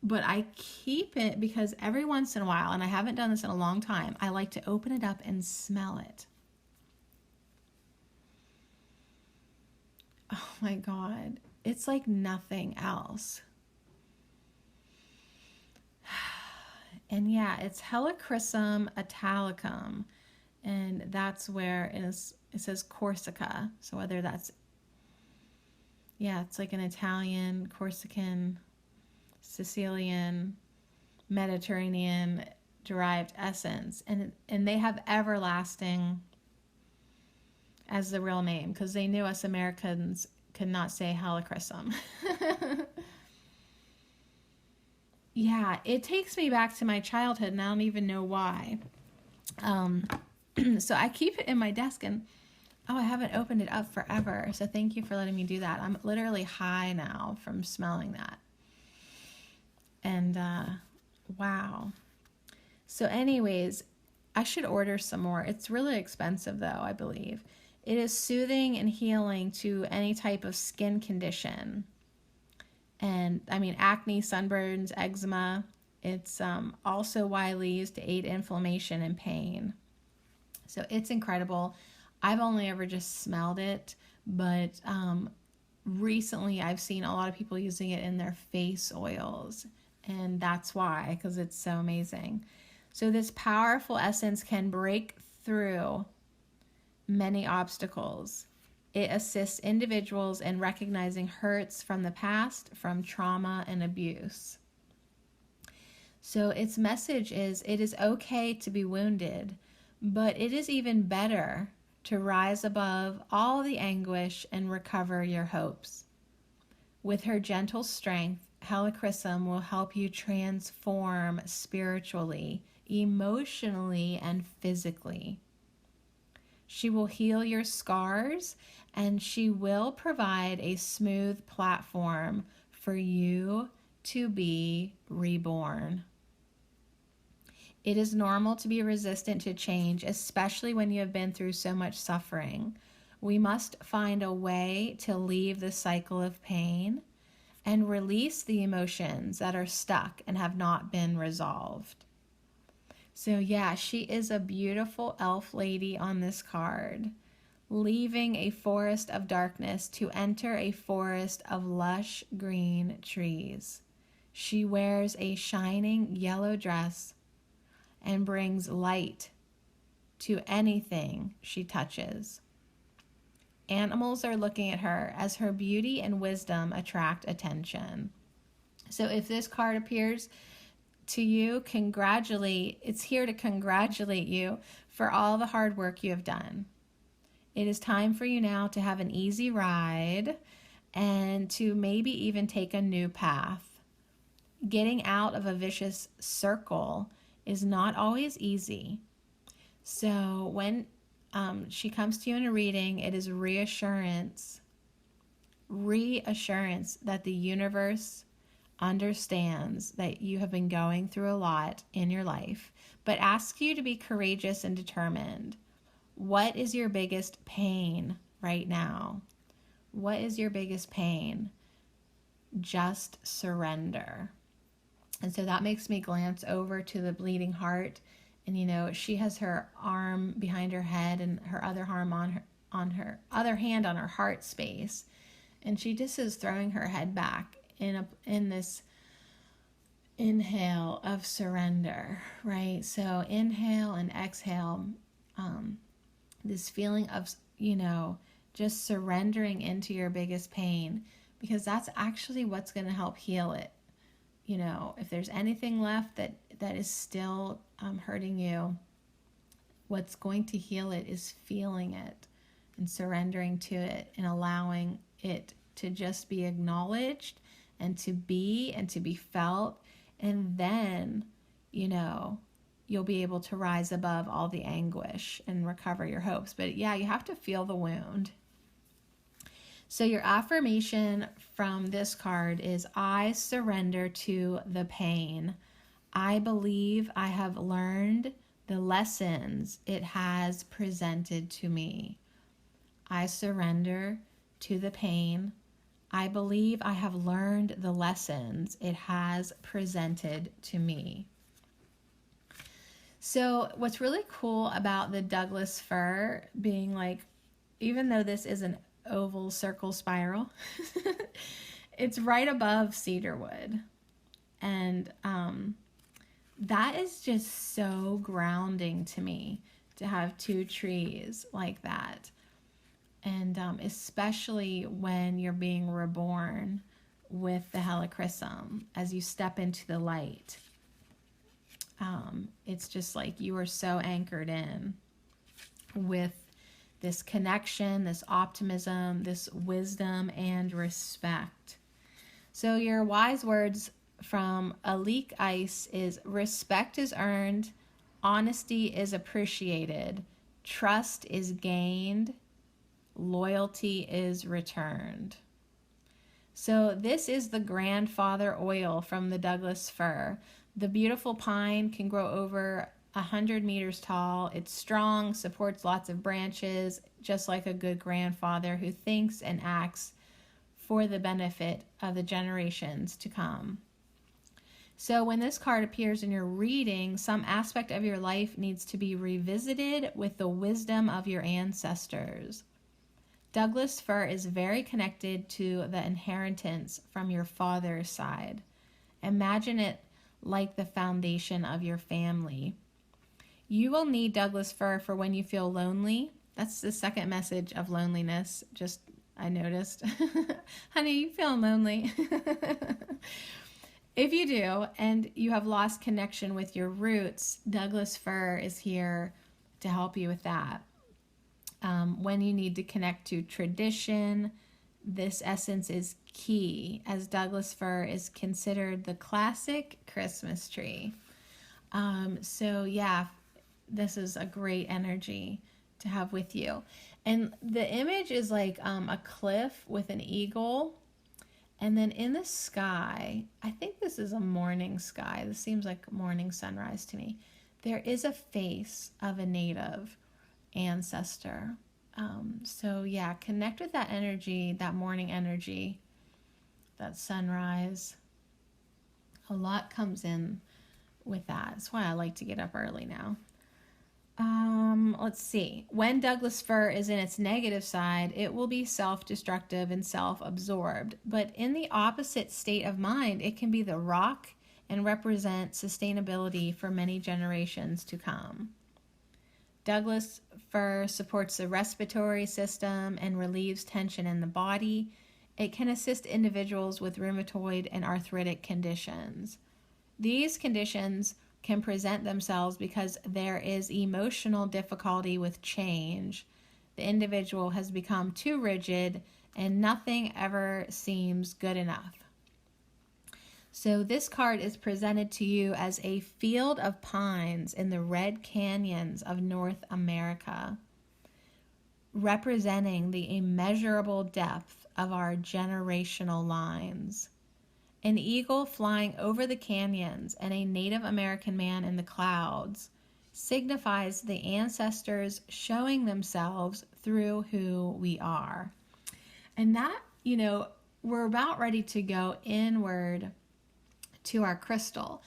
but I keep it because every once in a while, and I haven't done this in a long time, I like to open it up and smell it. Oh my God, it's like nothing else. And yeah, it's Helichrysum italicum, and that's where it says Corsica. So whether that's, yeah, it's like an Italian, Corsican, Sicilian, Mediterranean derived essence, and they have everlasting as the real name, because they knew us Americans could not say Helichrysum. Yeah, it takes me back to my childhood, and I don't even know why. So I keep it in my desk, and I haven't opened it up forever. So thank you for letting me do that. I'm literally high now from smelling that. And wow. So anyways, I should order some more. It's really expensive though, I believe. It is soothing and healing to any type of skin condition. And I mean, acne, sunburns, eczema. It's also widely used to aid inflammation and pain. So it's incredible. I've only ever just smelled it, but recently I've seen a lot of people using it in their face oils. And that's why, because it's so amazing. So this powerful essence can break through many obstacles. It assists individuals in recognizing hurts from the past, from trauma and abuse. So its message is, it is okay to be wounded, but it is even better to rise above all the anguish and recover your hopes. With her gentle strength, Helichrysum will help you transform spiritually, emotionally, and physically. She will heal your scars, and she will provide a smooth platform for you to be reborn. It is normal to be resistant to change, especially when you have been through so much suffering. We must find a way to leave the cycle of pain and release the emotions that are stuck and have not been resolved. So yeah, she is a beautiful elf lady on this card, leaving a forest of darkness to enter a forest of lush green trees. She wears a shining yellow dress and brings light to anything she touches. Animals are looking at her as her beauty and wisdom attract attention. So if this card appears to you, it's here to congratulate you for all the hard work you have done. It is time for you now to have an easy ride and to maybe even take a new path. Getting out of a vicious circle is not always easy. So when she comes to you in a reading, it is reassurance that the universe understands that you have been going through a lot in your life, but asks you to be courageous and determined. What is your biggest pain right now? What is your biggest pain? Just surrender. And so that makes me glance over to the bleeding heart. And, she has her arm behind her head and her other arm on her other hand on her heart space. And she just is throwing her head back in this inhale of surrender, right? So inhale and exhale, this feeling of, just surrendering into your biggest pain, because that's actually what's going to help heal it. If there's anything left that is still hurting you, what's going to heal it is feeling it and surrendering to it and allowing it to just be acknowledged and to be felt. And then, you'll be able to rise above all the anguish and recover your hopes. But yeah, you have to feel the wound. So your affirmation from this card is, I surrender to the pain. I believe I have learned the lessons it has presented to me. I surrender to the pain. I believe I have learned the lessons it has presented to me. So what's really cool about the Douglas fir being like, even though this is an oval circle spiral, it's right above cedarwood. And that is just so grounding to me, to have two trees like that. And especially when you're being reborn with the helichrysum, as you step into the light, it's just like you are so anchored in with this connection, this optimism, this wisdom and respect. So your wise words from Alik Ice is, respect is earned, honesty is appreciated, trust is gained, loyalty is returned. So this is the grandfather oil from the Douglas fir. The beautiful pine can grow over 100 meters tall. It's strong, supports lots of branches, just like a good grandfather who thinks and acts for the benefit of the generations to come. So when this card appears in your reading, some aspect of your life needs to be revisited with the wisdom of your ancestors. Douglas fir is very connected to the inheritance from your father's side. Imagine it like the foundation of your family. You will need Douglas fir for when you feel lonely. That's the second message of loneliness. Just, I noticed. Honey, you feeling lonely? If you do, and you have lost connection with your roots, Douglas fir is here to help you with that. When you need to connect to tradition, this essence is key, as Douglas fir is considered the classic Christmas tree. So yeah, this is a great energy to have with you. And the image is like a cliff with an eagle. And then in the sky, I think this is a morning sky. This seems like morning sunrise to me. There is a face of a native ancestor. So yeah, connect with that energy, that morning energy, that sunrise. A lot comes in with that. That's why I like to get up early now. Let's see. When Douglas fir is in its negative side, it will be self-destructive and self-absorbed. But in the opposite state of mind, it can be the rock and represent sustainability for many generations to come. Douglas fir supports the respiratory system and relieves tension in the body. It can assist individuals with rheumatoid and arthritic conditions. These conditions can present themselves because there is emotional difficulty with change. The individual has become too rigid and nothing ever seems good enough. So this card is presented to you as a field of pines in the red canyons of North America, representing the immeasurable depth of our generational lines. An eagle flying over the canyons and a Native American man in the clouds signifies the ancestors showing themselves through who we are. And that, we're about ready to go inward to our crystal.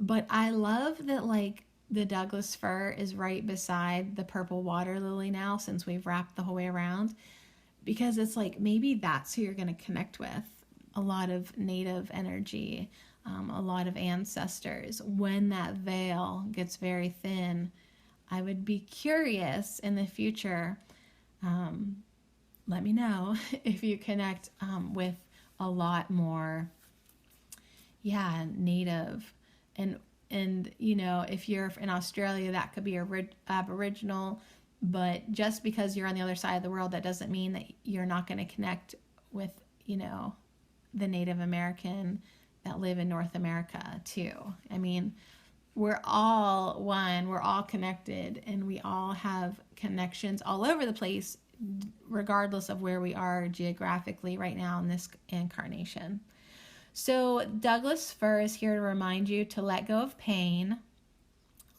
But I love that the Douglas fir is right beside the purple water lily now, since we've wrapped the whole way around, because it's like maybe that's who you're going to connect with. A lot of native energy, a lot of ancestors. When that veil gets very thin, I would be curious in the future. Let me know if you connect with a lot more, native. And if you're in Australia, that could be Aboriginal. But just because you're on the other side of the world, that doesn't mean that you're not going to connect with, the Native American that live in North America too. I mean, we're all one, we're all connected, and we all have connections all over the place, regardless of where we are geographically right now in this incarnation. So Douglas fir is here to remind you to let go of pain,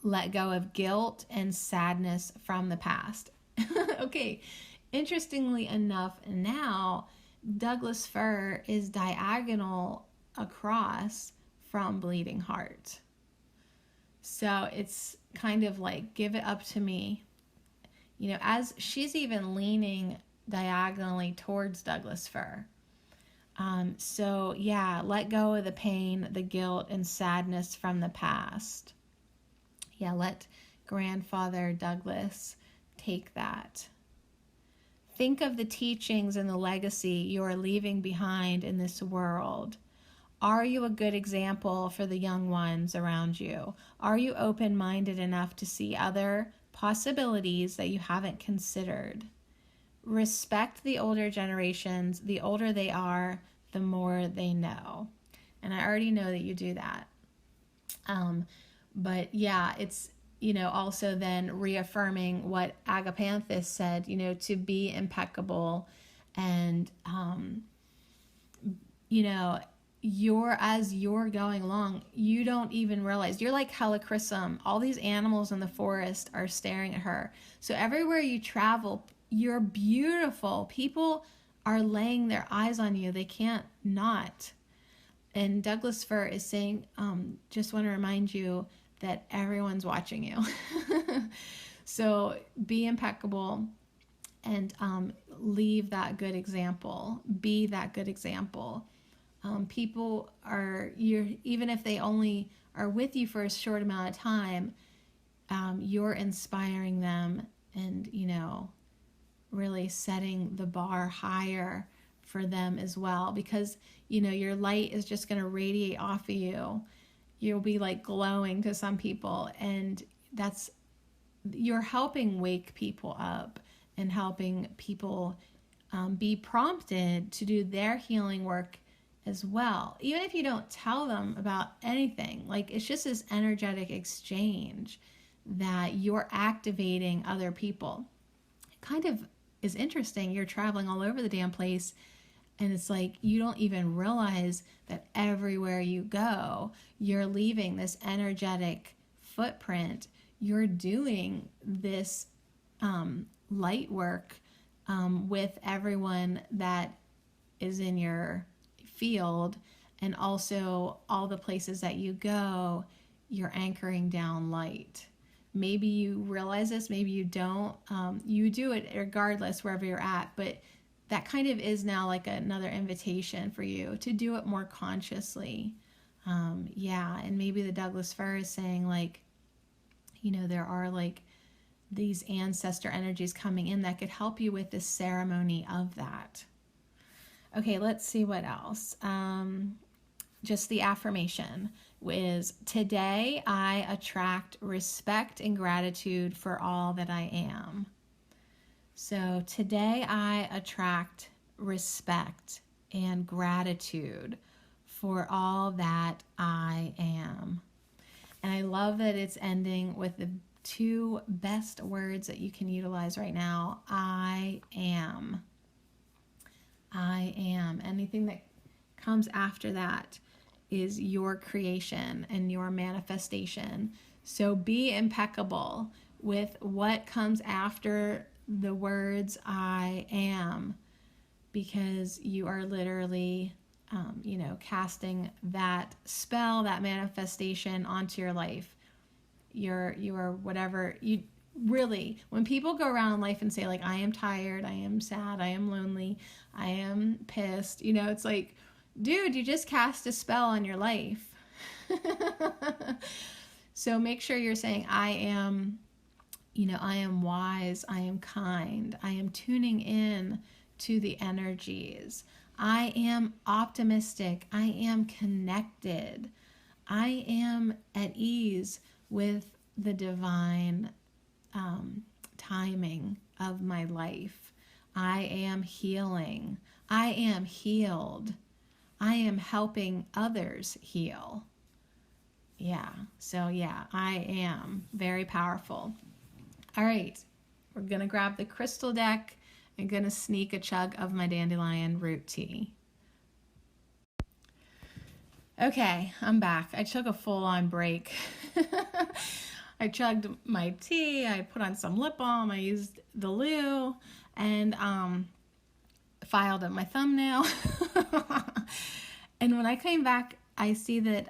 let go of guilt and sadness from the past. Okay, interestingly enough, now Douglas fir is diagonal across from bleeding heart. So it's kind of like, give it up to me. As she's even leaning diagonally towards Douglas fir. So let go of the pain, the guilt, and sadness from the past. Let Grandfather Douglas take that. Think of the teachings and the legacy you are leaving behind in this world. Are you a good example for the young ones around you? Are you open-minded enough to see other possibilities that you haven't considered? Respect the older generations. The older they are, the more they know. And I already know that you do that. But it's, also then reaffirming what Agapanthus said, to be impeccable. And, as you're going along, you don't even realize. You're like Helichrysum. All these animals in the forest are staring at her. So everywhere you travel, you're beautiful. People are laying their eyes on you. They can't not. And Douglas fir is saying, just want to remind you that everyone's watching you. So be impeccable and leave that good example. Be that good example. People even if they only are with you for a short amount of time, you're inspiring them and, really setting the bar higher for them as well, because, your light is just going to radiate off of you. You'll be like glowing to some people, and you're helping wake people up and helping people be prompted to do their healing work as well. Even if you don't tell them about anything, it's just this energetic exchange that you're activating other people. kind of is interesting. You're traveling all over the damn place, and it's like you don't even realize that everywhere you go, you're leaving this energetic footprint. You're doing this light work with everyone that is in your field, and also all the places that you go, you're anchoring down light. Maybe you realize this, maybe you don't. You do it regardless wherever you're at, but that kind of is now like another invitation for you to do it more consciously. And maybe the Douglas fir is saying, like, you know, there are like these ancestor energies coming in that could help you with this ceremony of that. Okay, let's see what else. Just the affirmation is, today I attract respect and gratitude for all that I am. So today I attract respect and gratitude for all that I am. And I love that it's ending with the two best words that you can utilize right now. I am. I am. Anything that comes after that is your creation and your manifestation. So be impeccable with what comes after the words I am, because you are literally, casting that spell, that manifestation onto your life. You're whatever you really, when people go around life and say, like, I am tired, I am sad, I am lonely, I am pissed, it's like, dude, you just cast a spell on your life. So make sure you're saying, I am, I am wise, I am kind, I am tuning in to the energies, I am optimistic, I am connected, I am at ease with the divine timing of my life. I am healing. I am healed. I am helping others heal. I am very powerful. All right, we're going to grab the crystal deck and going to sneak a chug of my dandelion root tea. Okay, I'm back. I took a full-on break. I chugged my tea, I put on some lip balm, I used the loo, and filed up my thumbnail. And when I came back, I see that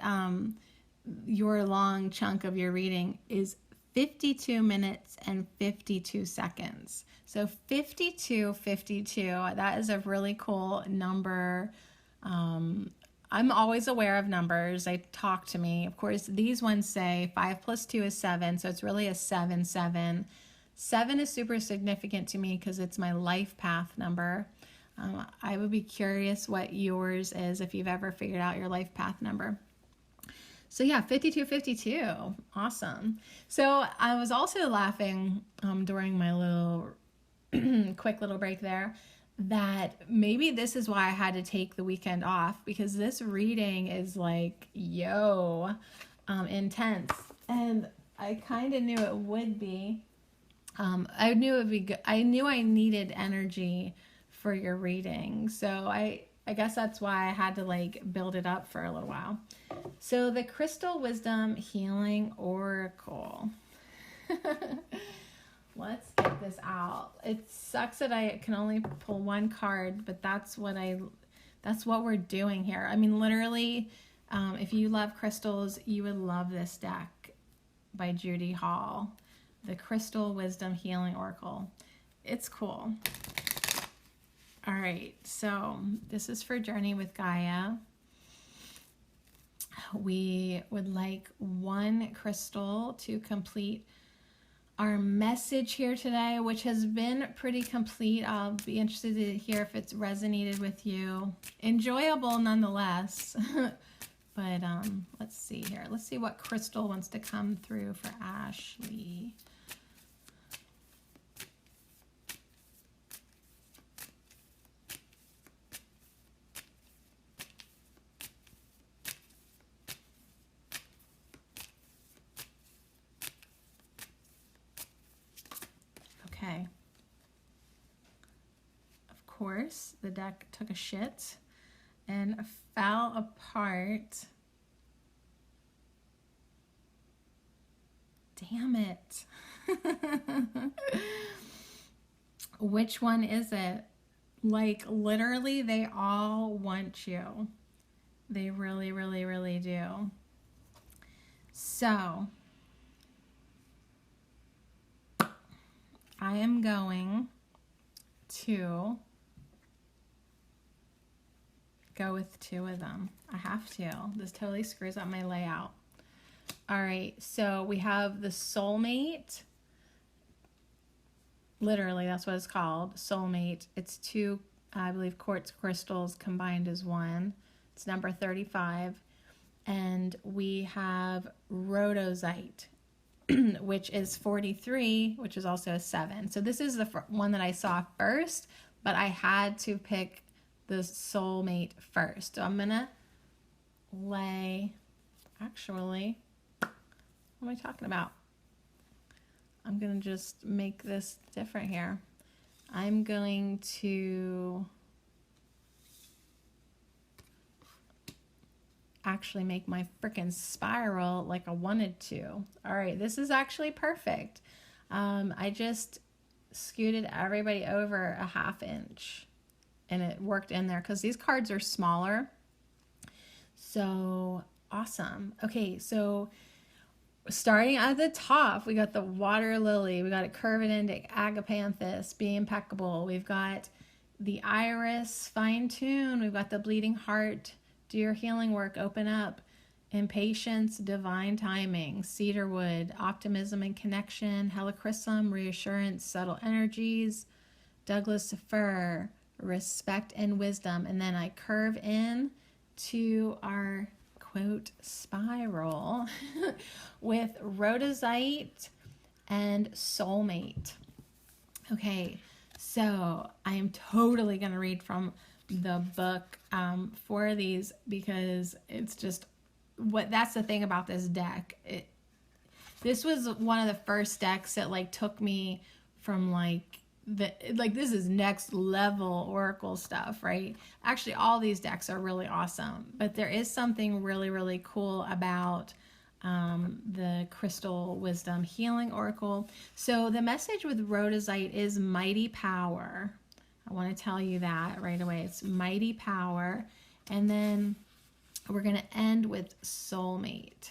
your long chunk of your reading is 52 minutes and 52 seconds. So 52, that is a really cool number. I'm always aware of numbers. They talk to me. Of course, these ones say 5 plus 2 is 7, so it's really a 7-7. 7 is super significant to me because it's my life path number. I would be curious what yours is if you've ever figured out your life path number. So 52. Awesome. So I was also laughing during my little quick little break there, that maybe this is why I had to take the weekend off, because this reading is like, intense. And I kind of knew it would be. I knew it would be good. I knew I needed energy for your reading. So I guess that's why I had to build it up for a little while. So the Crystal Wisdom Healing Oracle. Let's get this out. It sucks that I can only pull one card, but that's what we're doing here. I mean, literally, if you love crystals, you would love this deck by Judy Hall. The Crystal Wisdom Healing Oracle. It's cool. All right, so this is for Journey with Gaia. We would like one crystal to complete our message here today, which has been pretty complete. I'll be interested to hear if it's resonated with you. Enjoyable nonetheless. But let's see here. Let's see what crystal wants to come through for Ashley. Okay. course, the deck took a shit and fell apart. Damn it. Which one is it? Like, literally, they all want you. They really, really, really do. So, I am going to go with 2 of them. I have to. This totally screws up my layout. All right, so we have the soulmate. Literally, that's what it's called, soulmate. It's 2, I believe, quartz crystals combined as 1. It's number 35. And we have rhodozite, which is 43, which is also a 7. So this is the one that I saw first, but I had to pick the soulmate first. So I'm going to lay, actually, what am I talking about? I'm going to just make this different here. I'm going to actually make my freaking spiral like I wanted to. All right, this is actually perfect. I just scooted everybody over a 1/2 inch and it worked in there because these cards are smaller. So awesome. Okay, so starting at the top, we got the water lily, we got a curved agapanthus, be impeccable. We've got the iris, fine tune. We've got the bleeding heart, do your healing work, open up. Impatience, divine timing. Cedarwood, optimism and connection. Helichrysum, reassurance, subtle energies. Douglas fir, respect and wisdom. And then I curve in to our quote spiral with rhodozite and soulmate. Okay, so I am totally going to read from the book for these because it's just that's the thing about this deck. This was one of the first decks that like took me from this is next level oracle stuff, right? Actually, all these decks are really awesome, but there is something really, really cool about the Crystal Wisdom Healing Oracle. So the message with rhodozite is mighty power. I want to tell you that right away. It's mighty power. And then we're going to end with soulmate.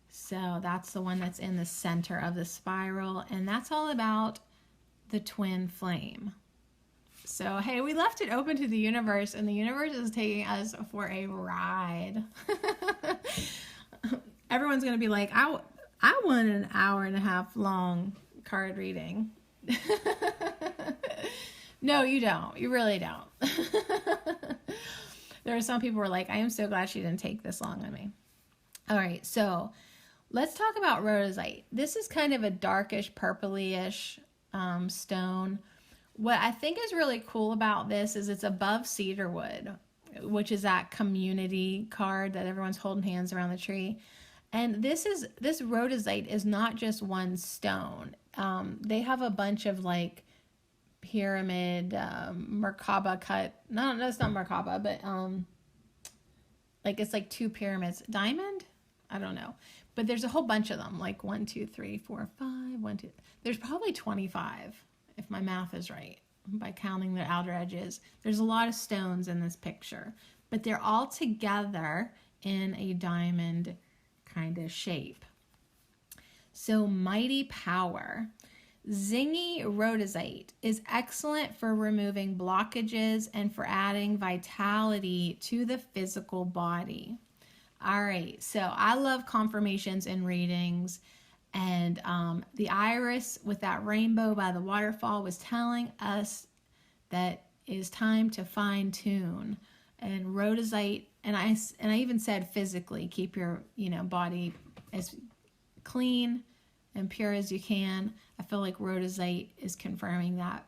So that's the one that's in the center of the spiral. And that's all about the twin flame. So, hey, we left it open to the universe, and the universe is taking us for a ride. Everyone's going to be like, I want an 1.5 hour long card reading. No, you don't. You really don't. There are some people who are like, I am so glad she didn't take this long on me. All right, so let's talk about rhodozite. This is kind of a darkish, purpley-ish stone. What I think is really cool about this is it's above cedarwood, which is that community card that everyone's holding hands around the tree. And this rhodozite is not just one stone. They have a bunch of like pyramid, Merkaba cut. No, it's not Merkaba, but like it's like 2 pyramids. Diamond? I don't know. But there's a whole bunch of them, like 1, 2, 3, 4, 5, 1, 2. There's probably 25, if my math is right, by counting the outer edges. There's a lot of stones in this picture, but they're all together in a diamond kind of shape. So mighty power. Zingy rhodozite is excellent for removing blockages and for adding vitality to the physical body. All right, so I love confirmations and readings, and the iris with that rainbow by the waterfall was telling us that it is time to fine tune. And rhodozite, and I even said physically, keep your body as clean and pure as you can. I feel like rhodozite is confirming that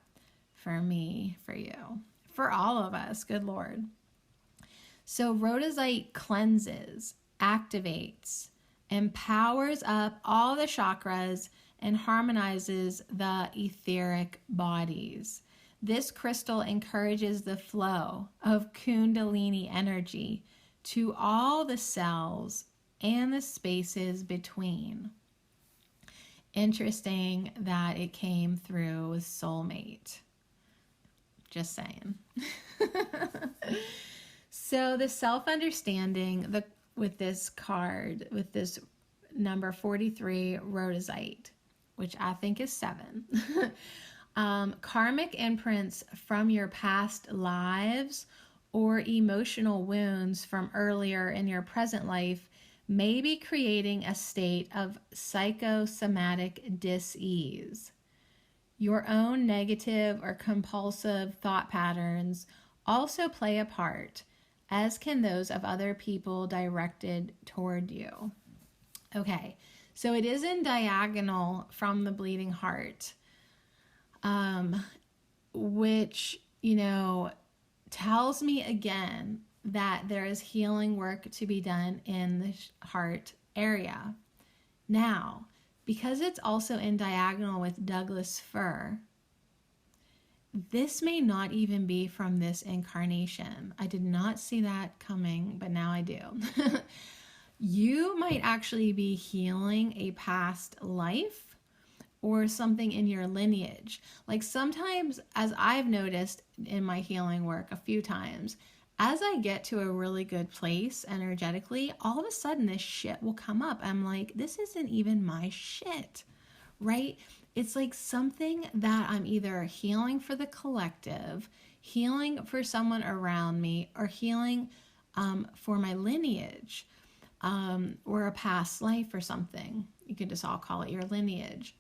for me, for you, for all of us. Good Lord. So rhodozite cleanses, activates, empowers up all the chakras, and harmonizes the etheric bodies. This crystal encourages the flow of Kundalini energy to all the cells and the spaces between. Interesting that it came through with soulmate. Just saying. So the self-understanding with this card, with this number 43 rhodozite, which I think is 7. Karmic imprints from your past lives or emotional wounds from earlier in your present life may be creating a state of psychosomatic dis-ease. Your own negative or compulsive thought patterns also play a part, as can those of other people directed toward you. Okay, so it is in diagonal from the bleeding heart, which, tells me again that there is healing work to be done in the heart area. Now, because it's also in diagonal with Douglas fir, this may not even be from this incarnation. I did not see that coming, but now I do. You might actually be healing a past life or something in your lineage. Like sometimes, as I've noticed in my healing work a few times, as I get to a really good place energetically, all of a sudden this shit will come up. I'm like, this isn't even my shit, right? It's like something that I'm either healing for the collective, healing for someone around me, or healing for my lineage, or a past life or something. You can just all call it your lineage.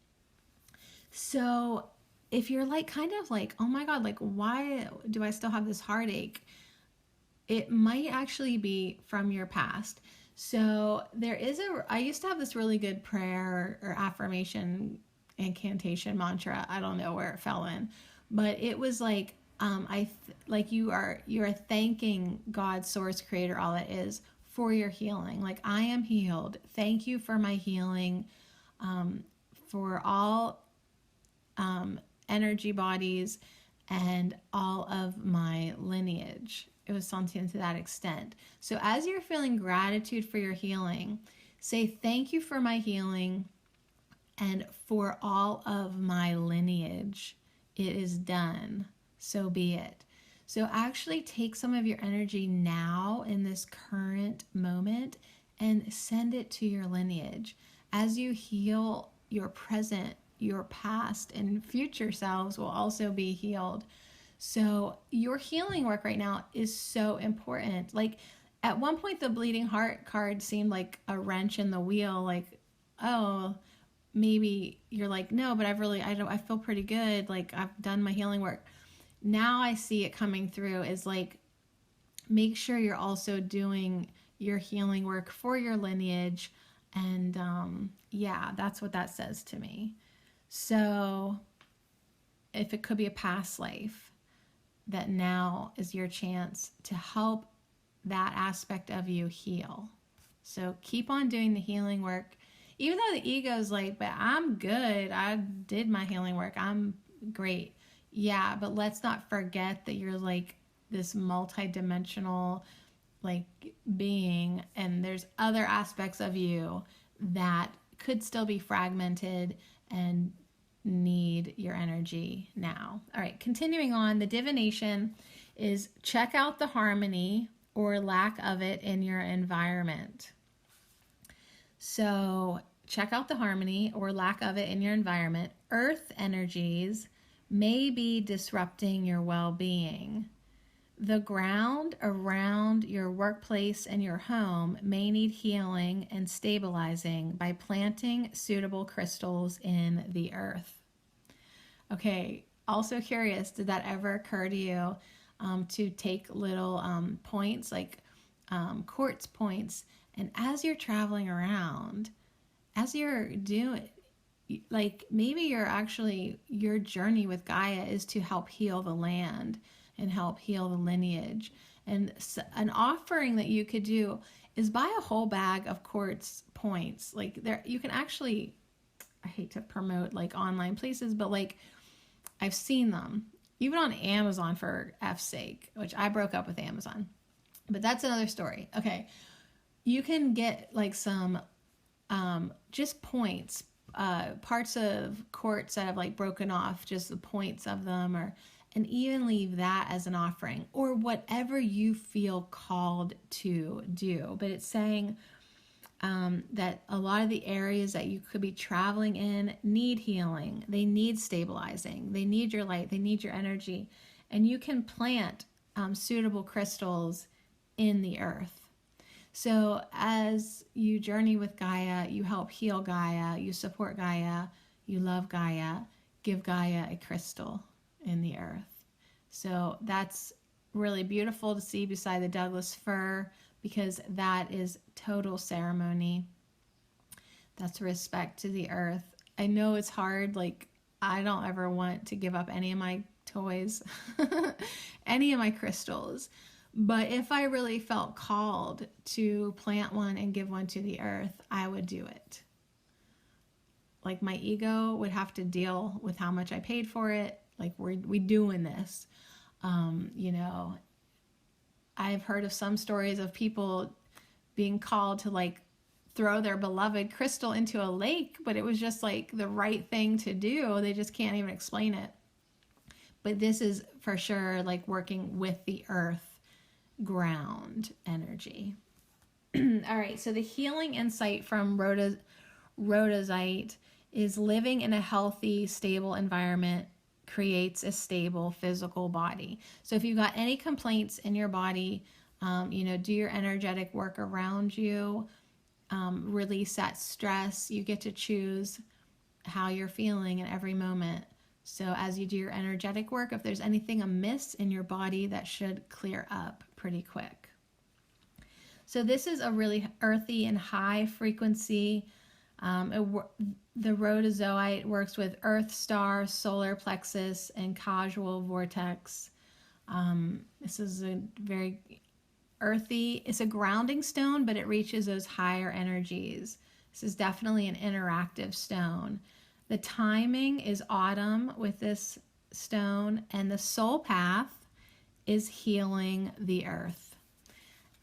So if you're like kind of like, oh my God, like why do I still have this heartache? It might actually be from your past. So I used to have this really good prayer or affirmation, incantation, mantra. I don't know where it fell in, but it was like, you are thanking God, source, creator, all that is, for your healing. Like, I am healed. Thank you for my healing, for all energy bodies and all of my lineage. It was something to that extent. So as you're feeling gratitude for your healing, say thank you for my healing and for all of my lineage. It is done. So be it. So actually take some of your energy now in this current moment and send it to your lineage. As you heal your present, your past and future selves will also be healed. So your healing work right now is so important. Like at one point, the bleeding heart card seemed like a wrench in the wheel. Like, oh, maybe you're like, no, but I feel pretty good. Like I've done my healing work. Now I see it coming through is like, make sure you're also doing your healing work for your lineage. And that's what that says to me. So if it could be a past life, that now is your chance to help that aspect of you heal. So keep on doing the healing work. Even though the ego's like, but I'm good. I did my healing work. I'm great. Yeah, but let's not forget that you're like this multi-dimensional like being, and there's other aspects of you that could still be fragmented and need your energy now. All right, continuing on, the divination is check out the harmony or lack of it in your environment. So check out the harmony or lack of it in your environment. Earth energies may be disrupting your well-being. The ground around your workplace and your home may need healing and stabilizing by planting suitable crystals in the earth. Okay, also curious, did that ever occur to you to take little points, like quartz points, and as you're traveling around, as you're doing, like maybe your journey with Gaia is to help heal the land and help heal the lineage. And an offering that you could do is buy a whole bag of quartz points. Like there, you can actually, I hate to promote like online places, but like I've seen them even on Amazon for F's sake, which I broke up with Amazon. But that's another story. Okay. You can get like some just points, parts of quartz that have like broken off, just the points of them, and even leave that as an offering, or whatever you feel called to do. But it's saying that a lot of the areas that you could be traveling in need healing. They need stabilizing. They need your light. They need your energy. And you can plant suitable crystals in the earth. So as you journey with Gaia, you help heal Gaia, you support Gaia, you love Gaia, give Gaia a crystal in the earth. So that's really beautiful to see beside the Douglas fir, because that is total ceremony. That's respect to the earth. I know it's hard. Like, I don't ever want to give up any of my toys, any of my crystals. But if I really felt called to plant one and give one to the earth, I would do it. Like, my ego would have to deal with how much I paid for it. Like, we doing this. You know, I've heard of some stories of people being called to like throw their beloved crystal into a lake, but it was just like the right thing to do. They just can't even explain it. But this is for sure like working with the earth ground energy. All right, so the healing insight from Rhodozite is living in a healthy, stable environment creates a stable physical body. So if you've got any complaints in your body, do your energetic work around you, release that stress. You get to choose how you're feeling in every moment. So as you do your energetic work, if there's anything amiss in your body, that should clear up pretty quick. So this is a really earthy and high frequency. The rhodozoite works with earth star, solar plexus, and causal vortex. This is a very earthy, it's a grounding stone, but it reaches those higher energies. This is definitely an interactive stone. The timing is autumn with this stone, and the soul path is healing the earth.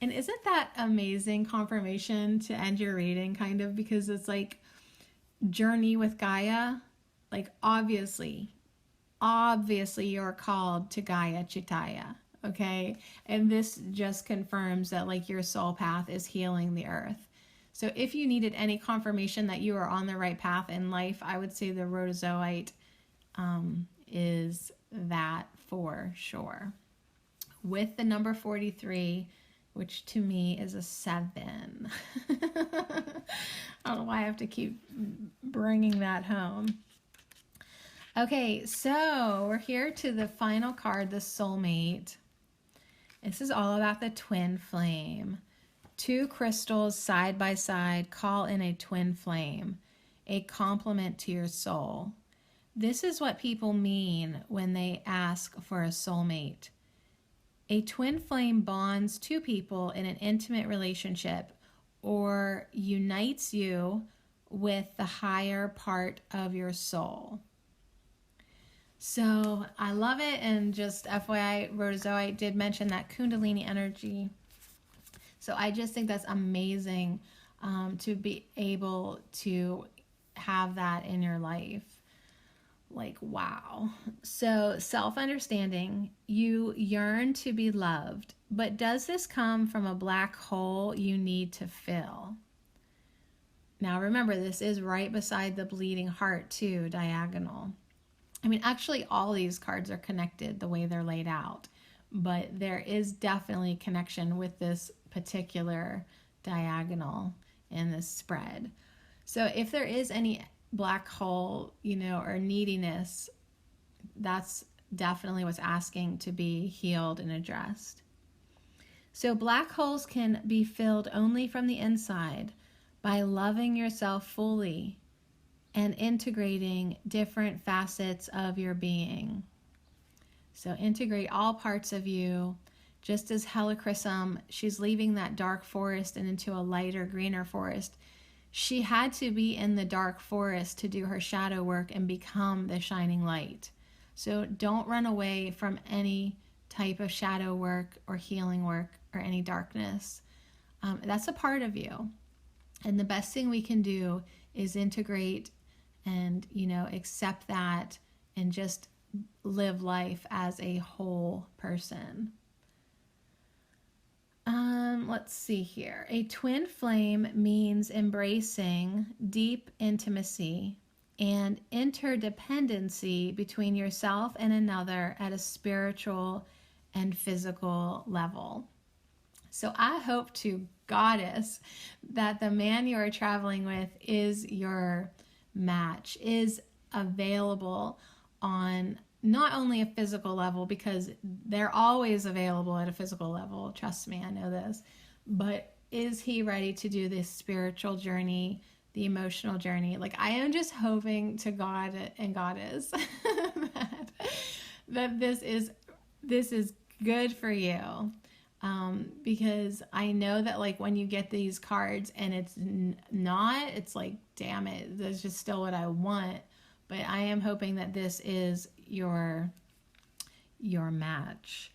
And isn't that amazing confirmation to end your reading, kind of, because it's like journey with Gaia. Like, obviously you're called to Gaia Chitaya, okay? And this just confirms that like your soul path is healing the earth. So if you needed any confirmation that you are on the right path in life, I would say the rhodozoite is that for sure. With the number 43, which to me is a 7. I don't know why I have to keep bringing that home. Okay, so we're here to the final card, the soulmate. This is all about the twin flame. 2 crystals side by side call in a twin flame, a complement to your soul. This is what people mean when they ask for a soulmate. A twin flame bonds 2 people in an intimate relationship or unites you with the higher part of your soul. So I love it, and just FYI, Rhodozoite did mention that Kundalini energy. So I just think that's amazing to be able to have that in your life. Like, wow. So self-understanding, you yearn to be loved, but does this come from a black hole you need to fill? Now remember, this is right beside the bleeding heart too, diagonal. I mean, actually all these cards are connected the way they're laid out, but there is definitely connection with this particular diagonal in this spread. So if there is any black hole, or neediness, that's definitely what's asking to be healed and addressed. So black holes can be filled only from the inside by loving yourself fully and integrating different facets of your being. So integrate all parts of you. Just as Helichrysum, she's leaving that dark forest and into a lighter, greener forest. She had to be in the dark forest to do her shadow work and become the shining light. So don't run away from any type of shadow work or healing work or any darkness. That's a part of you. And the best thing we can do is integrate and, accept that and just live life as a whole person. Let's see here. A twin flame means embracing deep intimacy and interdependency between yourself and another at a spiritual and physical level. So I hope to Goddess that the man you are traveling with is your match, is available on not only a physical level, because they're always available at a physical level. Trust me, I know this. But is he ready to do this spiritual journey, the emotional journey? Like, I am just hoping to God and Goddess that this is good for you. Because I know that, like, when you get these cards and it's not, it's like, damn it, that's just still what I want. But I am hoping that this is your match.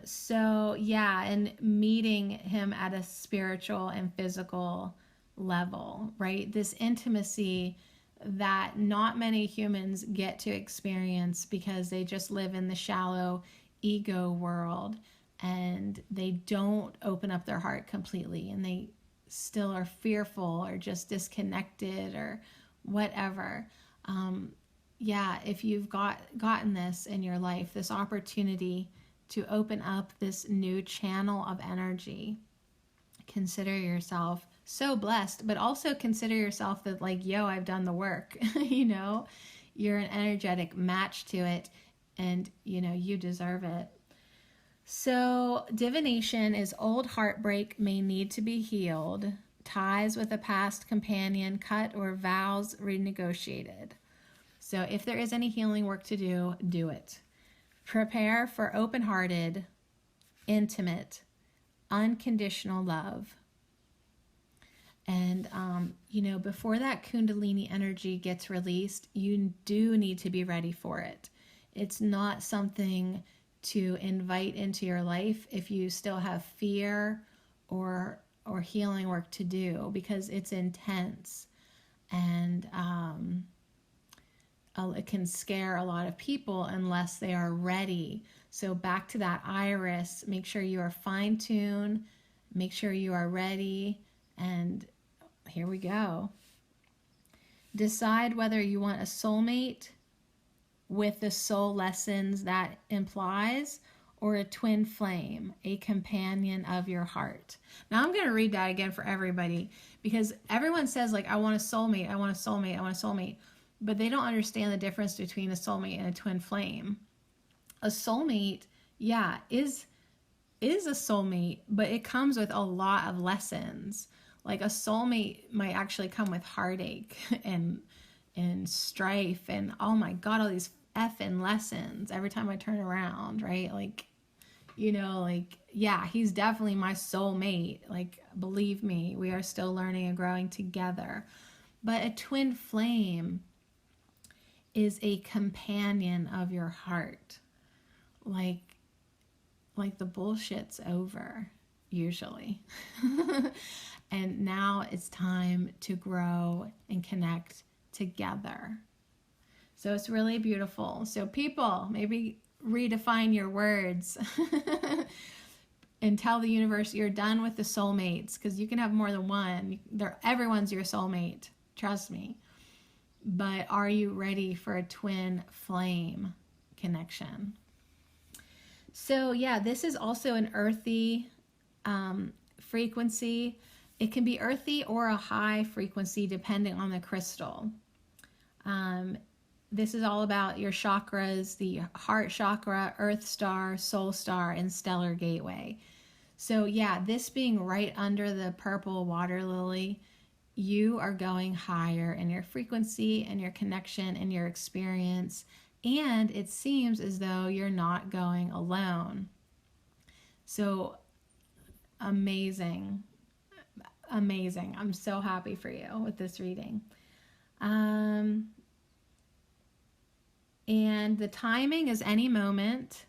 So yeah, and meeting him at a spiritual and physical level, right? This intimacy that not many humans get to experience because they just live in the shallow ego world and they don't open up their heart completely, and they still are fearful or just disconnected or whatever. Yeah, if you've gotten this in your life, this opportunity to open up this new channel of energy, consider yourself so blessed, but also consider yourself that, like, yo, I've done the work. You're an energetic match to it, and you deserve it. So divination is old heartbreak may need to be healed, ties with a past companion cut, or vows renegotiated. So if there is any healing work to do, do it. Prepare for open-hearted, intimate, unconditional love. And, before that Kundalini energy gets released, you do need to be ready for it. It's not something to invite into your life if you still have fear or healing work to do, because it's intense and it can scare a lot of people unless they are ready. So back to that iris, make sure you are fine-tuned, make sure you are ready, and here we go. Decide whether you want a soulmate with the soul lessons that implies, or a twin flame, a companion of your heart. Now I'm going to read that again for everybody, because everyone says, like, I want a soulmate, I want a soulmate, I want a soulmate, but they don't understand the difference between a soulmate and a twin flame. A soulmate, yeah, is a soulmate, but it comes with a lot of lessons. Like, a soulmate might actually come with heartache and strife and, oh my God, all these effing lessons every time I turn around, right? Like, yeah, he's definitely my soulmate. Like, believe me, we are still learning and growing together. But a twin flame is a companion of your heart. Like the bullshit's over, usually. And now it's time to grow and connect together. So it's really beautiful. So people, maybe redefine your words and tell the universe you're done with the soulmates, because you can have more than one. Everyone's your soulmate, trust me. But are you ready for a twin flame connection? So yeah, this is also an earthy frequency. It can be earthy or a high frequency depending on the crystal. This is all about your chakras, the heart chakra, earth star, soul star, and stellar gateway. So yeah, this being right under the purple water lily, you are going higher in your frequency and your connection and your experience. And it seems as though you're not going alone. So amazing. Amazing. I'm so happy for you with this reading. And the timing is any moment.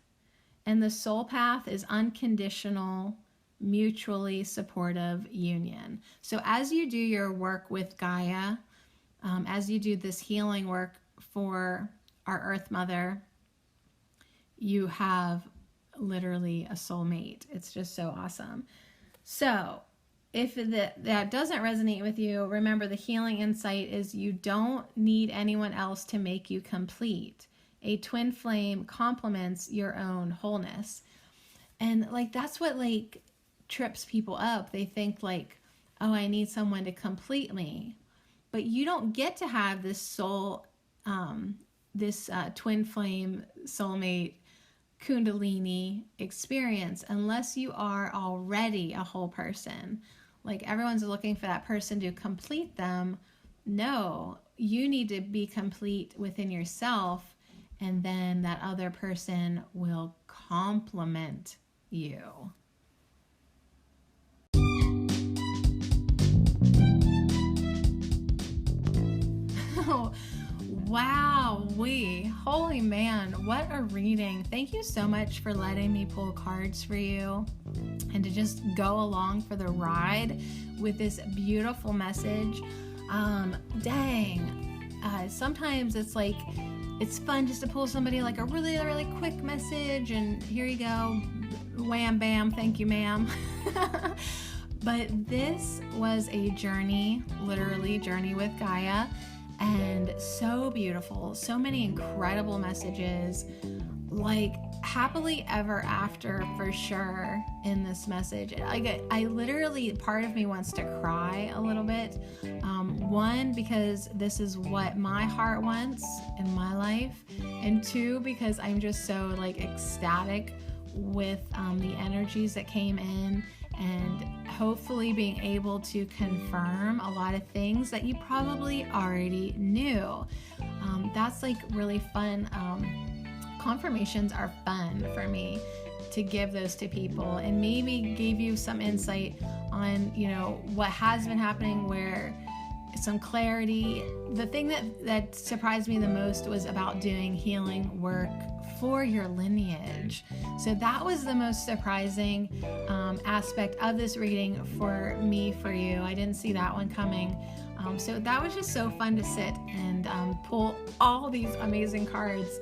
And the soul path is unconditional, mutually supportive union. So as you do your work with Gaia, as you do this healing work for our Earth Mother, you have literally a soulmate. It's just so awesome. So if that doesn't resonate with you, remember the healing insight is you don't need anyone else to make you complete. A twin flame complements your own wholeness. And like, that's what like trips people up. They think like, oh, I need someone to complete me. But you don't get to have this soul, this twin flame soulmate Kundalini experience unless you are already a whole person. Like, everyone's looking for that person to complete them. No, you need to be complete within yourself, and then that other person will complement you. Wow, holy man, what a reading. Thank you so much for letting me pull cards for you and to just go along for the ride with this beautiful message. Sometimes it's like, it's fun just to pull somebody like a really, really quick message and here you go, wham, bam, thank you, ma'am. But this was a journey, literally journey with Gaia. And so beautiful, so many incredible messages, like happily ever after for sure in this message. I literally, part of me wants to cry a little bit. One, because this is what my heart wants in my life. And two, because I'm just so like ecstatic with the energies that came in, and hopefully being able to confirm a lot of things that you probably already knew. That's like really fun. Confirmations are fun for me to give those to people, and maybe gave you some insight on, you know, what has been happening, where some clarity. The thing that surprised me the most was about doing healing work for your lineage. So that was the most surprising aspect of this reading for me, for you. I didn't see that one coming. So that was just so fun to sit and pull all these amazing cards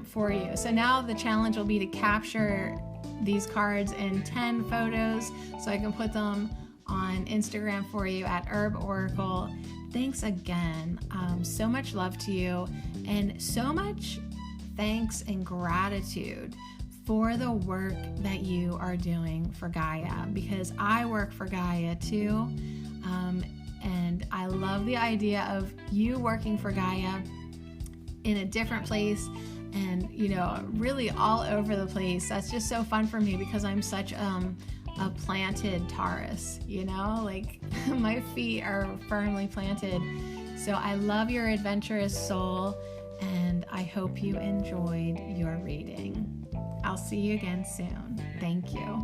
for you. So now the challenge will be to capture these cards in 10 photos so I can put them on Instagram for you at Herb Oracle. Thanks again. So much love to you, and so much thanks and gratitude for the work that you are doing for Gaia, because I work for Gaia too. And I love the idea of you working for Gaia in a different place and, you know, really all over the place. That's just so fun for me because I'm such a planted Taurus, you know, like my feet are firmly planted. So I love your adventurous soul, and I hope you enjoyed your reading. I'll see you again soon. Thank you.